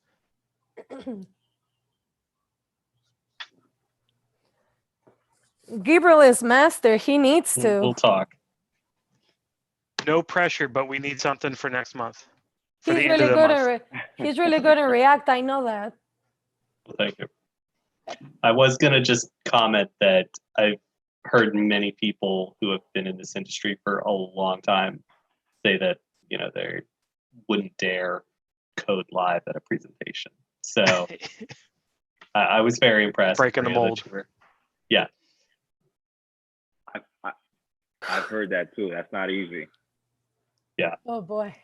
S2: Gabriel is master. He needs to.
S5: We'll talk.
S3: No pressure, but we need something for next month.
S2: He's really good he's really good in React. I know that.
S5: Thank you. I was going to just comment that I've heard many people who have been in this industry for a long time say that, you know, they wouldn't dare code live at a presentation. So I was very impressed.
S3: Breaking the mold.
S5: Yeah.
S8: I've heard that too. That's not easy.
S5: Yeah.
S2: Oh boy.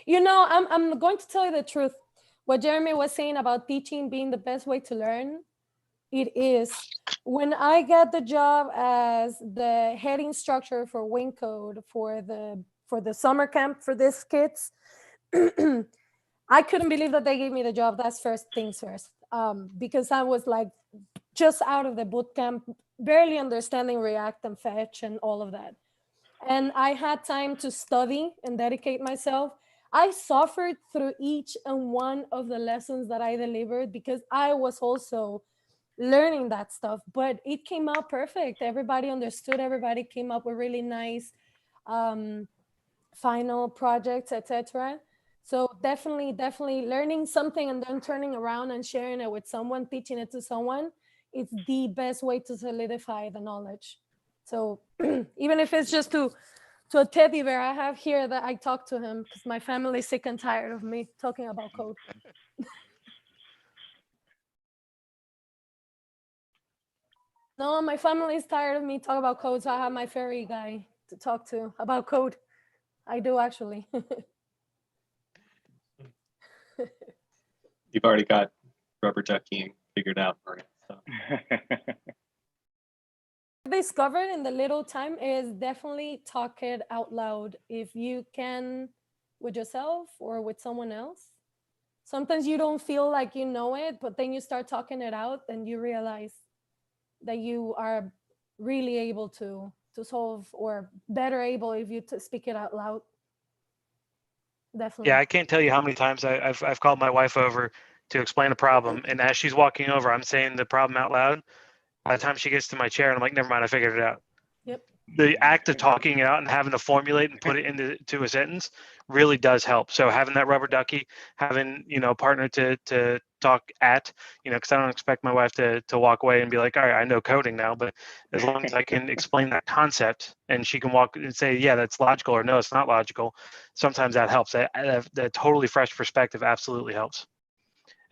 S2: You know, I'm going to tell you the truth. What Jeremy was saying about teaching being the best way to learn, it is. When I got the job as the head instructor for WinCode for the summer camp for these kids, I couldn't believe that they gave me the job. That's first things first, because I was like just out of the boot camp, barely understanding React and Fetch and all of that. And I had time to study and dedicate myself. I suffered through each and one of the lessons that I delivered because I was also learning that stuff, but it came out perfect. Everybody understood, everybody came up with really nice final projects, etc. So definitely learning something and then turning around and sharing it with someone, teaching it to someone, it's the best way to solidify the knowledge. So even if it's just to a teddy bear I have here that I talk to him because my family's sick and tired of me talking about code. No, my family is tired of me talking about code, so I have my fairy guy to talk to about code. I do actually.
S5: You've already got rubber ducking figured out, Maria. So.
S2: Discovered in the little time is definitely talk it out loud if you can, with yourself or with someone else. Sometimes you don't feel like you know it, but then you start talking it out and you realize that you are really able to solve, or better able if you speak it out loud. Definitely.
S3: Yeah, I can't tell you how many times I've called my wife over to explain a problem, and as she's walking over, I'm saying the problem out loud. By the time she gets to my chair, and I'm like, never mind, I figured it out.
S2: Yep.
S3: The act of talking it out and having to formulate and put it into a sentence really does help. So having that rubber ducky, having, you know, a partner to talk at, you know, because I don't expect my wife to walk away and be like, all right, I know coding now, but as long as I can explain that concept and she can walk and say, yeah, that's logical, or no, it's not logical. Sometimes that helps. The totally fresh perspective absolutely helps.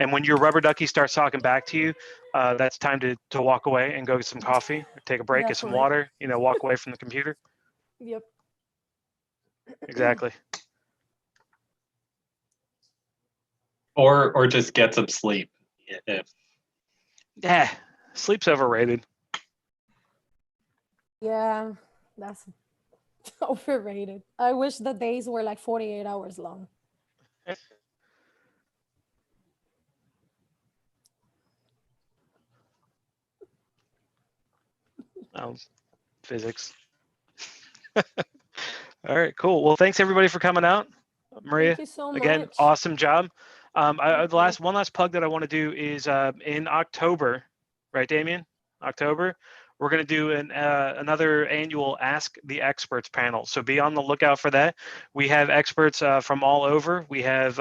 S3: And when your rubber ducky starts talking back to you, that's time to walk away and go get some coffee, or take a break, get some
S2: Definitely.
S3: water, you know, walk away from the computer.
S2: Yep.
S3: Exactly.
S5: Or just get some sleep. If
S3: Yeah, sleep's overrated.
S2: Yeah, that's overrated. I wish the days were like 48 hours long.
S3: Oh, physics. All right, cool. Well, thanks everybody for coming out. Maria,
S2: Thank you so
S3: again,
S2: much.
S3: awesome job.
S2: Thank you.
S3: One last plug that I want to do is in October, right, Damien? October, we're going to do another annual Ask the Experts panel. So be on the lookout for that. We have experts from all over. We have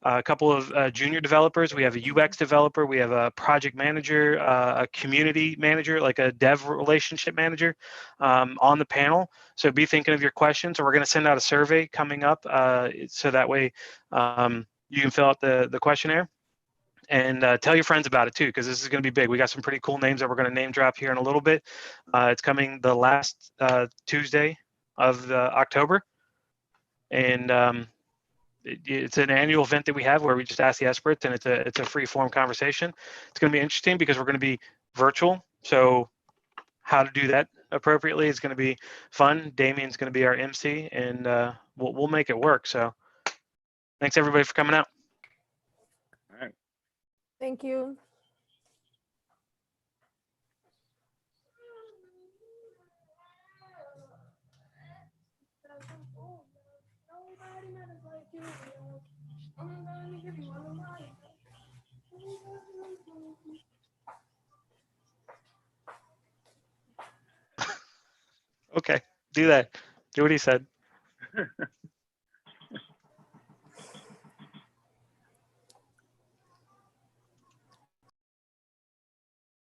S3: a couple of junior developers. We have a UX developer. We have a project manager, a community manager, like a dev relationship manager on the panel. So be thinking of your questions. Or we're going to send out a survey coming up so that way you can fill out the questionnaire. And tell your friends about it too, because this is going to be big. We got some pretty cool names that we're going to name drop here in a little bit. It's coming the last Tuesday of October. And it's an annual event that we have where we just ask the experts, and it's a free form conversation. It's going to be interesting because we're going to be virtual. So how to do that appropriately is going to be fun. Damien's going to be our MC, and we'll make it work. So thanks everybody for coming out.
S8: All right.
S2: Thank you.
S3: Okay, do that. Do what he said.